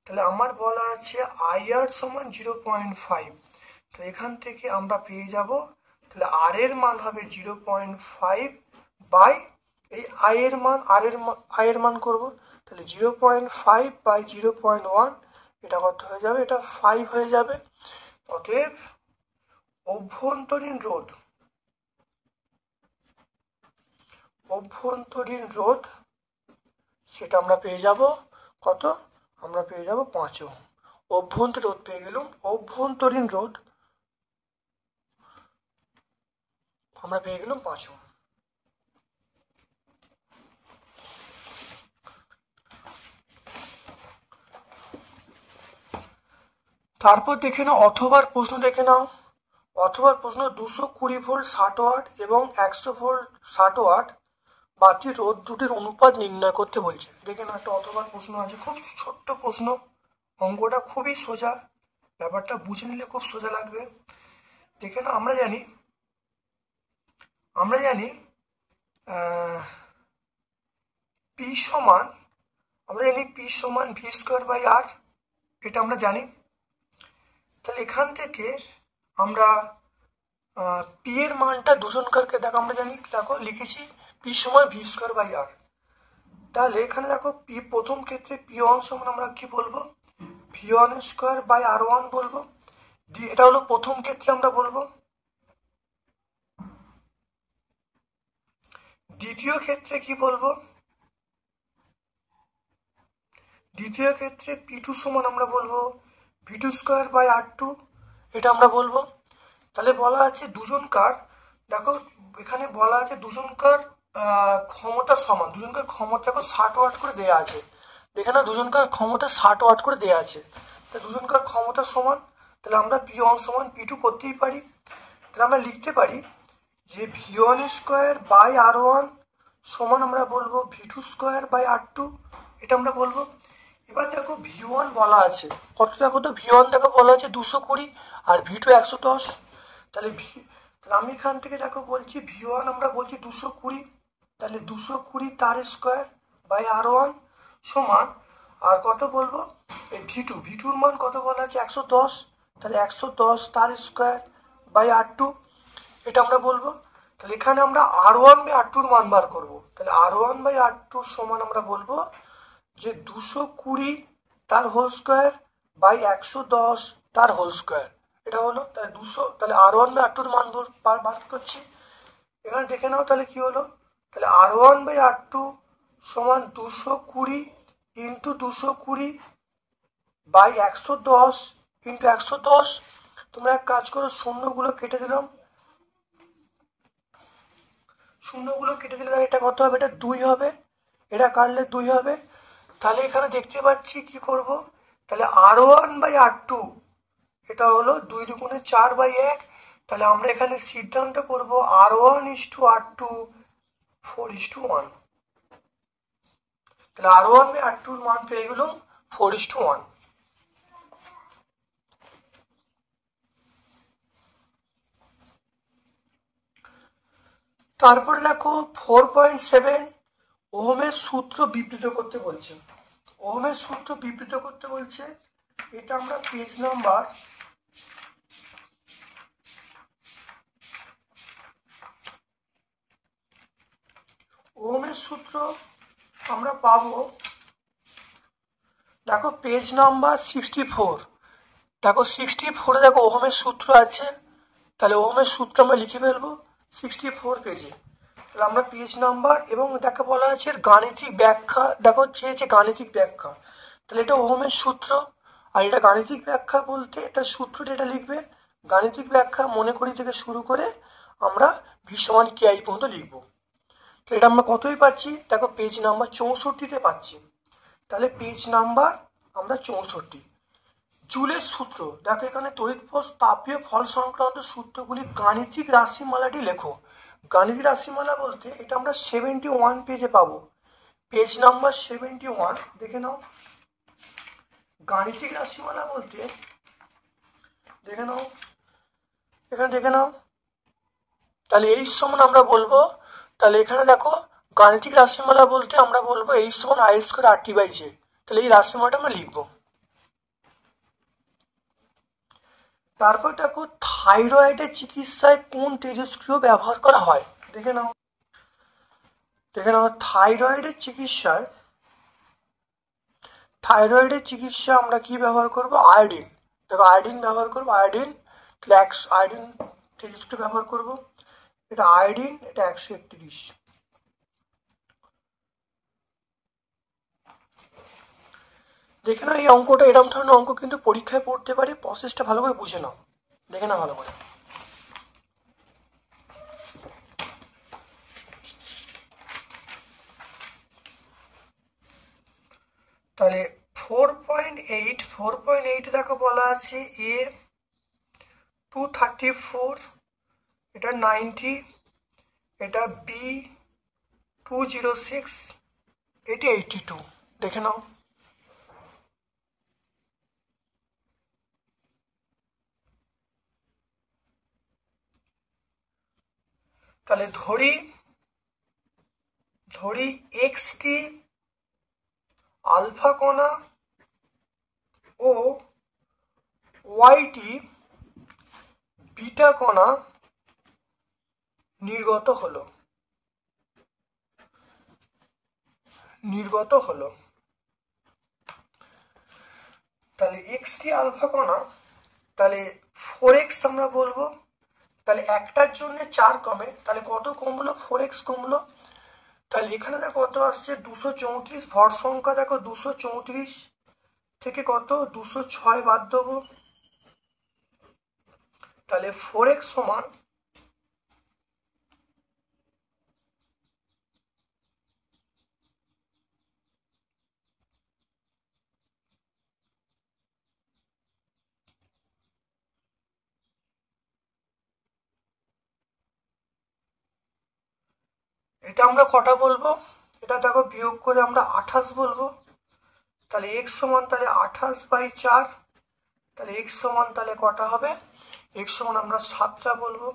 তাহলে আমার বলা আছে IR সমান 0.5, তাহলে এখান থেকে আমরা পেয়ে যাব, তাহলে আর এর মান হবে 0.5 বাই এই এর মান করব, তাহলে 0.5/0.1, এটা কত হয়ে যাবে, এটা 5 হয়ে যাবে। অতএব অভ্যন্তরীণ রোধ সেটা আমরা পেয়ে যাব কত, আমরা পেয়ে যাব 5 ওহম। অভ্যন্তরীণ রোধ পেয়ে গেলাম, অভ্যন্তরীণ রোধ আমরা পেয়ে গেলাম 5 ওহম। তারপর দেখে নাও অথবার প্রশ্ন, দেখে নাও অথবার প্রশ্ন 220 ভোল্ট 60 ওয়াট এবং 100 ভোল্ট 60 ওয়াট বাতি রোধ দুটির অনুপাত নির্ণয় করতে বলছে। দেখে নাও একটা অথবার প্রশ্ন আছে, খুব ছোট্ট প্রশ্ন, অঙ্কটা খুবই সোজা, ব্যাপারটা বুঝে নিলে খুব সোজা লাগবে। দেখে নাও, আমরা জানি পি সমান V²/R, এটা আমরা জানি। তাহলে এখান থেকে আমরা পি এর মানটা দুজনকারকে দেখো, আমরা জানি, দেখো লিখেছি পি সমান V²/R, তাহলে এখানে দেখো পি প্রথম ক্ষেত্রে P1 সমান আমরা কি বলবো, V1²/R1 বলবো, এটা হলো প্রথম ক্ষেত্রে আমরা বলবো। দ্বিতীয় ক্ষেত্রে কি বলবো, দ্বিতীয় ক্ষেত্রে P2 সমান আমরা বলবো V2²/R2, এটা আমরা বলবো। তাহলে বলা আছে দুজনকার, দেখো এখানে বলা আছে দুজনকার ক্ষমতা সমান, দুজনকার ক্ষমতা দেখো 60 ওয়াট করে দেওয়া আছে, দেখে না দুজনকার ক্ষমতা 60 ওয়াট করে দেওয়া আছে, তা দুজনকার ক্ষমতা সমান, তাহলে আমরা p1 সমান p2 করতেই পারি। তাহলে আমরা লিখতে পারি যে v1 স্কোয়ার বাই r1 সমান আমরা বলবো v2 স্কোয়ার বাই r2, এটা আমরা বলবো। এবার দেখো v1 বলা আছে কত, দেখো তো v1 দেখো বলা আছে 220 আর v2 110। তাহলে আমি এখান থেকে দেখো বলছি v1 আমরা বলছি 220, তাহলে 220 তার স্কোয়ার বাই r1 সমান আর কত বলবো এই v2 মান কত বলা আছে 110, তাহলে 110 তার স্কোয়ার বাই r2, এটা আমরা বলবো। তাহলে এখানে আমরা r1 বাই r2 মান বার করবো। তাহলে r1 বাই r2 সমান আমরা বলবো যে 220 তার হোল স্কোয়ার বাই 110 তার হোল স্কোয়ার, এটা হলো। তাহলে 200, তাহলে r1 বাই r2 মান বার করছি। এখানে দেখে নাও তাহলে কি হলো, তাহলে r1 বাই r2 সমান 220 ইন্টু 220 বাই 110 ইন্টু 110। তোমরা এক কাজ করো, শূন্যগুলো কেটে দিলাম, শূন্যগুলো কেটে দিলে এটা কত হবে, এটা 2 হবে, এটা কাটলে 2 হবে। তাহলে এখানে দেখতে পাচ্ছি কি করব, তাহলে r1 বাই r2 এটা হলো 2 দুগুণে 4 বাই 1। তাহলে আমরা এখানে সিদ্ধান্ত করব r1 ইস্টু r2 4:1। তাহলে r1 বাই r2 এর মান পেয়ে গেলাম 4:1। তারপর দেখো 4.7 ওহমের সূত্র বিবৃত করতে বলছে। ওহমের সূত্র বিবৃত করতে বলছে, এটা আমরা পেজ নাম্বার 'ওহমের সূত্র আমরা পাবো, দেখো পেজ নাম্বার 64। দেখো 64-এ দেখো ওহমের সূত্র আছে। তাহলে ওহমের সূত্র আমরা লিখে ফেলবো 64 পেজে। তাহলে আমরা পেজ নাম্বার এবং দেখো বলা আছে গাণিতিক ব্যাখ্যা, দেখো চেয়েছে গাণিতিক ব্যাখ্যা। তাহলে এটা ওহমের সূত্র, আর এটা গাণিতিক ব্যাখ্যা বলতে এটা সূত্রটা এটা লিখবে। গাণিতিক ব্যাখ্যা মনে করি থেকে শুরু করে আমরা ভি সমান কে আই পর্যন্ত লিখবো। তো এটা আমরা কতই পাচ্ছি, দেখো পেজ নাম্বার 64-তে পাচ্ছি। তাহলে পেজ নাম্বার আমরা 64। জুলের সূত্র, দেখো এখানে তড়িৎ তাপীয় ফল সংক্রান্ত সূত্রগুলি গাণিতিক রাশিমালাটি লেখো। গাণিতিক রাশিমালা বলতে এটা আমরা 71 পেজে পাবো, পেজ নাম্বার 71 দেখে নাও। গাণিতিক রাশিমালা বলতে দেখে নাও, এখানে দেখে নাও। তাহলে এই সমান আমরা বলবো, তাহলে এখানে দেখো গাণিতিক রাশিমালা বলতে আমরা বলবো এই সমান আই স্কোয়ার আর টি বাই জে। তাহলে এই রাশিমালাটা আমরা লিখবো। তারপর দেখো থাইরয়েডের চিকিৎসায় কোন তেজস্ক্রিয় ব্যবহার করা হয়, দেখে নাও। দেখে নাও থাইরয়েডের চিকিৎসা আমরা কি ব্যবহার করব, আয়োডিন। দেখো আয়োডিন ব্যবহার করবো, আয়োডিন। তাহলে আয়োডিন তেজস্ক্রিয় ব্যবহার করব, এটা আয়োডিন, এটা 131। দেখে নাও এই অঙ্কটা, এরকম ধরনের অঙ্ক কিন্তু পরীক্ষায় পড়তে পারে, প্রসেসটা ভালো করে বুঝে নাও, দেখে নাও ভালো করে। তাহলে 4.8 দেখো বলা আছে এ 234, এটা 90, এটা বি 206, এটা 82। দেখে নাও। তাহলে ধরি এক্সটি আলফা কণা ও ওয়াইটি বিটা কণা নির্গত হলো। তাহলে এক্সটি আলফা কণা, তাহলে 4x আমরা বলবো। তাহলে একটার জন্য 4 কমে, তাহলে কত কমলো, 4x কমলো। তাহলে এখানে দেখো কত আসছে 234, ভর সংখ্যা দেখো 234 থেকে কত 206 বাদ দেবো। তাহলে 4x সমান এটা আমরা কটা বলবো, এটা দেখো বিয়োগ করে আমরা 28 বলবো। তাহলে এক্স সমান তাহলে 28/4, তাহলে এক্স সমান তাহলে কটা হবে, এক্স সমান আমরা 7টা বলবো।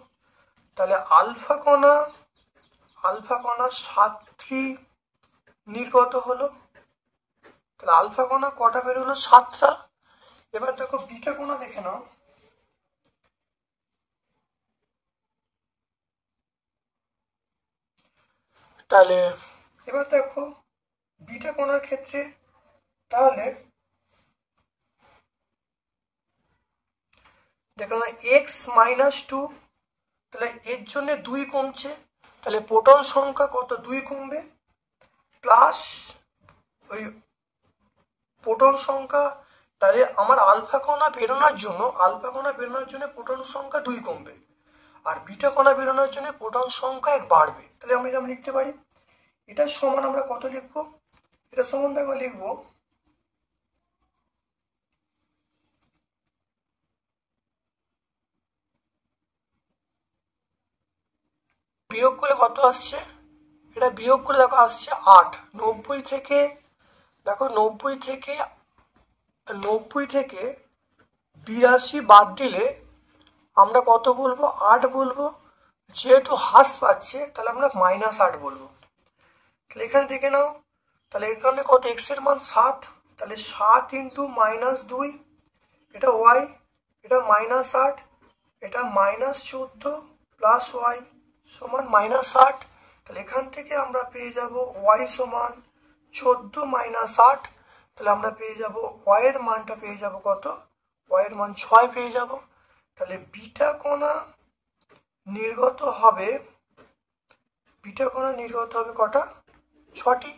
তাহলে আলফা কণা 7টি নির্গত হলো। তাহলে আলফা কণা কটা বের হলো, 7টা। এবার দেখো বিটা কণা দেখে নাও। তাহলে এবার দেখো বিটা কণার ক্ষেত্রে তাহলে দেখো না x-2, তাহলে এর জন্য 2 কমছে, তাহলে প্রোটন সংখ্যা কত 2 কমবে, প্লাস ওই প্রোটন সংখ্যা, তাহলে আমার আলফা কণা বেরোনোর জন্য প্রোটন সংখ্যা 2 কমবে, আর বিটা কণা বেরোনোর জন্য প্রোটন সংখ্যা 1 বাড়বে। তাহলে আমরা এটা লিখতে পারি, এটা সমান আমরা কত লিখবো, এটা সমান দেখো লিখবো বিয়োগ করলে কত আসছে, এটা বিয়োগ করলে দেখো আসছে 8। 90 থেকে দেখো 90 থেকে 82 বাদ দিলে আমরা কত বলবো, 8 বলবো। যেহেতু হ্রাস পাচ্ছে তাহলে আমরা -8 বলবো। তাহলে এখানে দেখে নাও, তাহলে এখানে কত এক্স এর মান 7, তাহলে 7 × -2, এটা ওয়াই, এটা -8, এটা -14 প্লাস ওয়াই সমান -8। তাহলে এখান থেকে আমরা পেয়ে যাব ওয়াই সমান 14 - 8, তাহলে আমরা পেয়ে যাব ওয়াই এর মানটা পেয়ে যাব কত, ওয়াই এর মান 6 পেয়ে যাব। তাহলে বিটা কণা নির্গত হবে কটা, 6টি।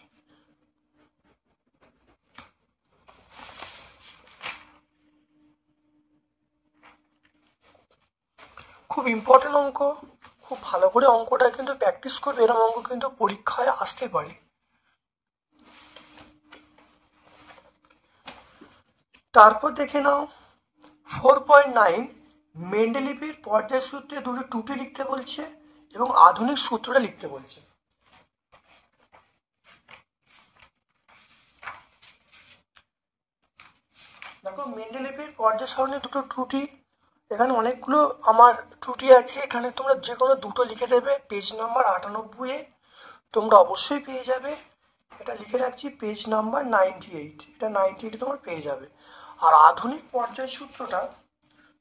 খুব ইম্পর্টেন্ট অঙ্ক, খুব ভালো করে অঙ্কটা কিন্তু প্র্যাকটিস করবে, এরকম অঙ্ক কিন্তু পরীক্ষায় আসতে পারে। তারপর দেখে নাও 4.9, মেন্ডেলিভের পর্যায় সূত্রে দুটো ত্রুটি লিখতে বলছে এবং আধুনিক সূত্রটা লিখতে বলছে। দেখো মেন্ডেলিভের পর্যায় সারণীর দুটো ত্রুটি, এখানে অনেকগুলো আমার ত্রুটি আছে, এখানে তোমরা যে কোনো দুটো লিখে দেবে। পেজ নাম্বার 98-এ তোমরা অবশ্যই পেয়ে যাবে, এটা লিখে রাখছি পেজ নাম্বার 98, এটা 98 তোমরা পেয়ে যাবে। আর আধুনিক পর্যায় সূত্রটা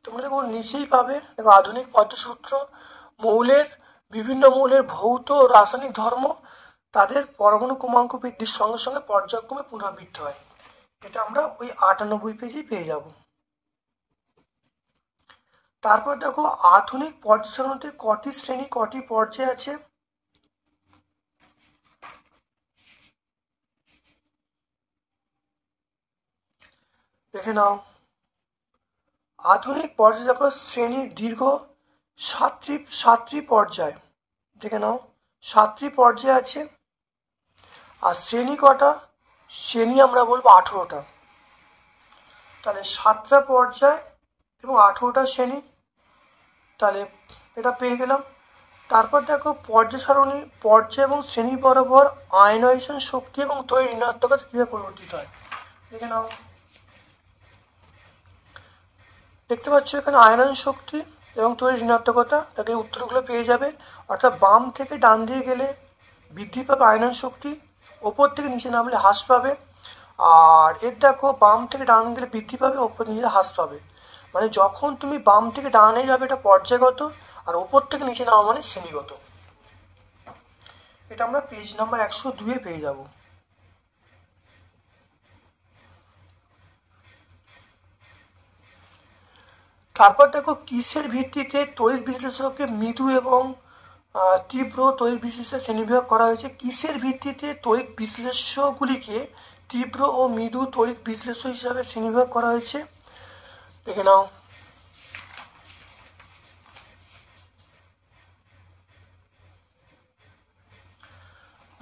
তোমরা দেখো নিচেই পাবে। দেখো আধুনিক পর্যায় সূত্র, বিভিন্ন মৌলের ভৌত রাসায়নিক ধর্ম তাদের পরমাণু ক্রমাঙ্ক বৃদ্ধির সঙ্গে সঙ্গে পর্যায়ক্রমে পুনরাবৃত্তি হয়। এটা আমরা ওই 98 পেজেই পেয়ে যাব। তারপর দেখো আধুনিক পর্যায় সারণীতে কটি শ্রেণী কটি পর্যায় আছে, দেখে নাও। আধুনিক পর্যায় দেখো শ্রেণী দীর্ঘ 7টি পর্যায়, দেখে নাও 7টি পর্যায় আছে। আর শ্রেণী কটা, শ্রেণী আমরা বলবো 18টা। তাহলে 7টা পর্যায় এবং 18টা শ্রেণী, তাহলে এটা পেয়ে গেলাম। তারপর দেখো পর্যায় সারণী, পর্যায় এবং শ্রেণী বরাবর আয়নাইজেশন শক্তি এবং তড়িৎ ঋণাত্মকতা কিভাবে পরিবর্তিত হয়, দেখে নাও। দেখতে পাচ্ছ এখানে আয়নন শক্তি এবং তড়িৎ ঋণাত্মকতা, তাকে উত্তরগুলো পেয়ে যাবে। অর্থাৎ বাম থেকে ডান দিয়ে গেলে বৃদ্ধি পাবে আয়নন শক্তি, ওপর থেকে নিচে নামলে হ্রাস পাবে। আর এর দেখো বাম থেকে ডান গেলে বৃদ্ধি পাবে, ওপর নিচে হ্রাস পাবে। মানে যখন তুমি বাম থেকে ডানে যাবে এটা পর্যায়গত, আর ওপর থেকে নিচে নামা মানে শ্রেণীগত। এটা আমরা পেজ নাম্বার 102-এ পেয়ে যাব। তারপর দেখো কিসের ভিত্তিতে তড়িৎ বিশ্লেষককে মৃদু এবং তীব্র তড়িৎ বিশ্লেষক শ্রেণীবিভাগ করা হয়েছে, কিসের ভিত্তিতে তড়িৎ বিশ্লেষ্যগুলিকে তীব্র ও মৃদু তড়িৎ বিশ্লেষ্য হিসাবে শ্রেণীবিভাগ করা হয়েছে, দেখে নাও।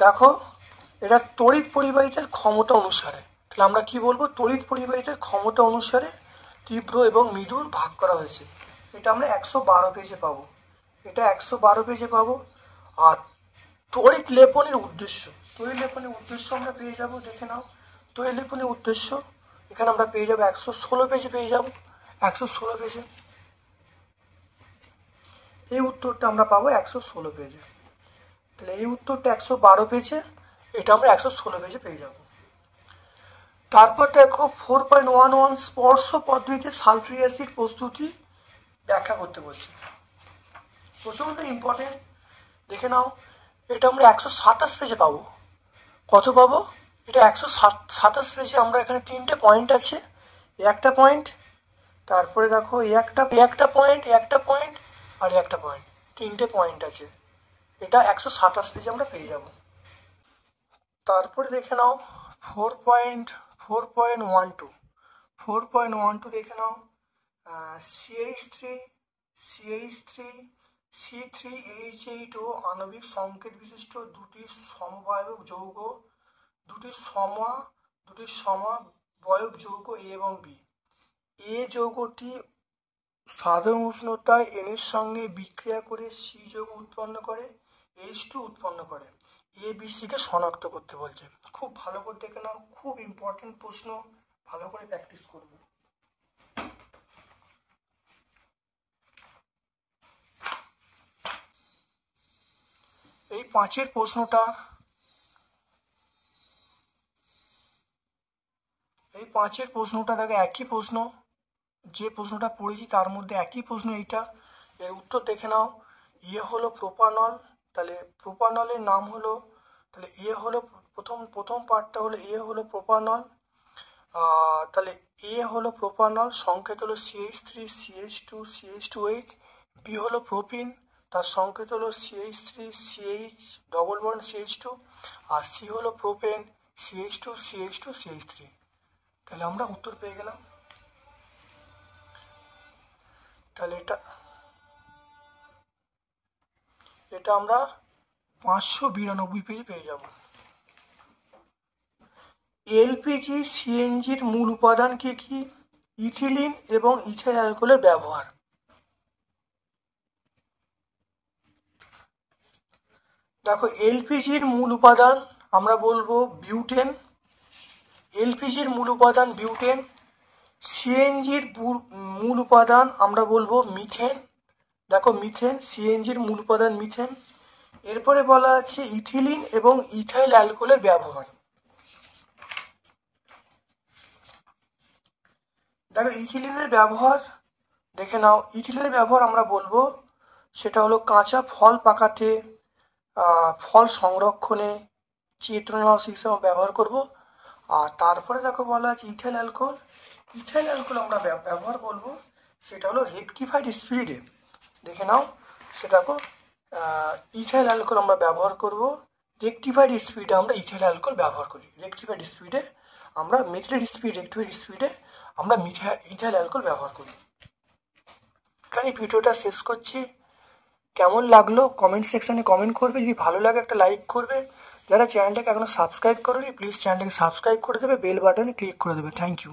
দেখো এটা তড়িৎ পরিবাহিতার ক্ষমতা অনুসারে, তাহলে আমরা কি বলবো, তড়িৎ পরিবাহিতার ক্ষমতা অনুসারে তীব্র এবং মৃদুর ভাগ করা হয়েছে। এটা আমরা 112 পেজে পাবো, এটা 112 পেজে পাবো। আর তড়িৎ লেপনের উদ্দেশ্য, তড়িৎ লেপনের উদ্দেশ্য আমরা পেয়ে যাব, দেখে নাও। তড়িৎ লেপনের উদ্দেশ্য এখানে আমরা পেয়ে যাবো 116 পেজে পেয়ে যাব, 116 পেজে। এই উত্তরটা আমরা পাবো 116 পেজে। তাহলে এই উত্তরটা 112 পেজে, এটা আমরা 116 পেজে পেয়ে যাব। তারপর দেখো 4.11 স্পর্শ পদ্ধতিতে সালফিউরিক অ্যাসিড প্রস্তুতি ব্যাখ্যা করতে বলছি, প্রচণ্ড ইম্পর্টেন্ট, দেখে নাও। এটা আমরা 127 পেজে পাবো। কত পাবো? এটা 127 পেজে। আমরা এখানে 3টে পয়েন্ট আছে, একটা পয়েন্ট, তারপরে দেখো একটা পয়েন্ট, একটা পয়েন্ট আর একটা পয়েন্ট, 3টে পয়েন্ট আছে। এটা 127 পেজে আমরা পেয়ে যাব। তারপরে দেখে নাও 4.12 দেখে নাও। CH3CH3C3H8O আণবিক সংকেত বিশিষ্ট দুটি সমবায়ক যৌগ, দুটি সমাবয়ব যৌগ এ এবং বি। এ যৌগটি সাধারণ উষ্ণতায় N এর সঙ্গে বিক্রিয়া করে সি যৌগ উৎপন্ন করে, H2 উৎপন্ন করে। এ বি সিকে শনাক্ত করতে বলছে। খুব ভালো করে দেখে নাও, খুব ইম্পর্টেন্ট প্রশ্ন, ভালো করে প্র্যাকটিস করবে। এই 5এর প্রশ্নটা, দেখো একই প্রশ্ন, যে প্রশ্নটা পড়েছি তার মধ্যে একই প্রশ্ন এইটা। এর উত্তর দেখে নাও। এ হলো প্রোপানল, তাহলে প্রোপানলের নাম হলো, তাহলে এ হলো প্রথম পার্টটা হলো এ হলো প্রোপানল, তাহলে এ হলো প্রোপানল, সংকেত হলো CH3CH2CH2H। বি হলো প্রোপিন, তার সংকেত হলো CH3CH ডবল বন্ড CH2, আর সি হলো প্রোপেন, CH2CH2CH3। তাহলে আমরা উত্তর পেয়ে গেলাম। তাহলে এটা আমরা 592 পেজে পেয়ে যাব। এলপিজি সিএনজির মূল উপাদান কি কি? ইথিলিন এবং ইথাইল অ্যালকোহলের ব্যবহার। দেখো এলপিজির মূল উপাদান আমরা বলবো বিউটেন, এলপিজির মূল উপাদান বিউটেন। সিএনজির মূল উপাদান আমরা বলবো মিথেন, দেখো মিথেন, সিএনজির মূল উপাদান মিথেন। এরপরে বলা আছে ইথিলিন এবং ইথাইল অ্যালকোহলের ব্যবহার। দেখো ইথিলিনের ব্যবহার দেখে নাও। ইথিলিনের ব্যবহার আমরা বলবো সেটা হলো কাঁচা ফল পাকাতে, ফল সংরক্ষণে, চিত্রনাশক হিসেবে ব্যবহার করব। আর তারপরে দেখো বলা আছে ইথাইল অ্যালকোহল। ইথাইল অ্যালকোহল আমরা ব্যবহার বলবো সেটা হলো রেকটিফাইড স্পিরিডে, দেখে নাও। সেটাকে ইথাইল অ্যালকোহল আমরা ব্যবহার করব, রেকটিফাইড স্পিডে আমরা ইথাইল অ্যালকোহল ব্যবহার করি। রেকটিফাইড স্পিডে আমরা মেথিলেট স্পিড, রেকটিফাইড স্পিডে আমরা ইথাইল অ্যালকোহল ব্যবহার করি। এখানে ভিডিওটা শেষ করছি। কেমন লাগলো কমেন্ট সেকশানে কমেন্ট করবে, যদি ভালো লাগে একটা লাইক করবে। যারা চ্যানেলটাকে এখনো সাবস্ক্রাইব করেনি প্লিজ চ্যানেলটাকে সাবস্ক্রাইব করে দেবে, বেল বাটনে ক্লিক করে দেবে। Thank you.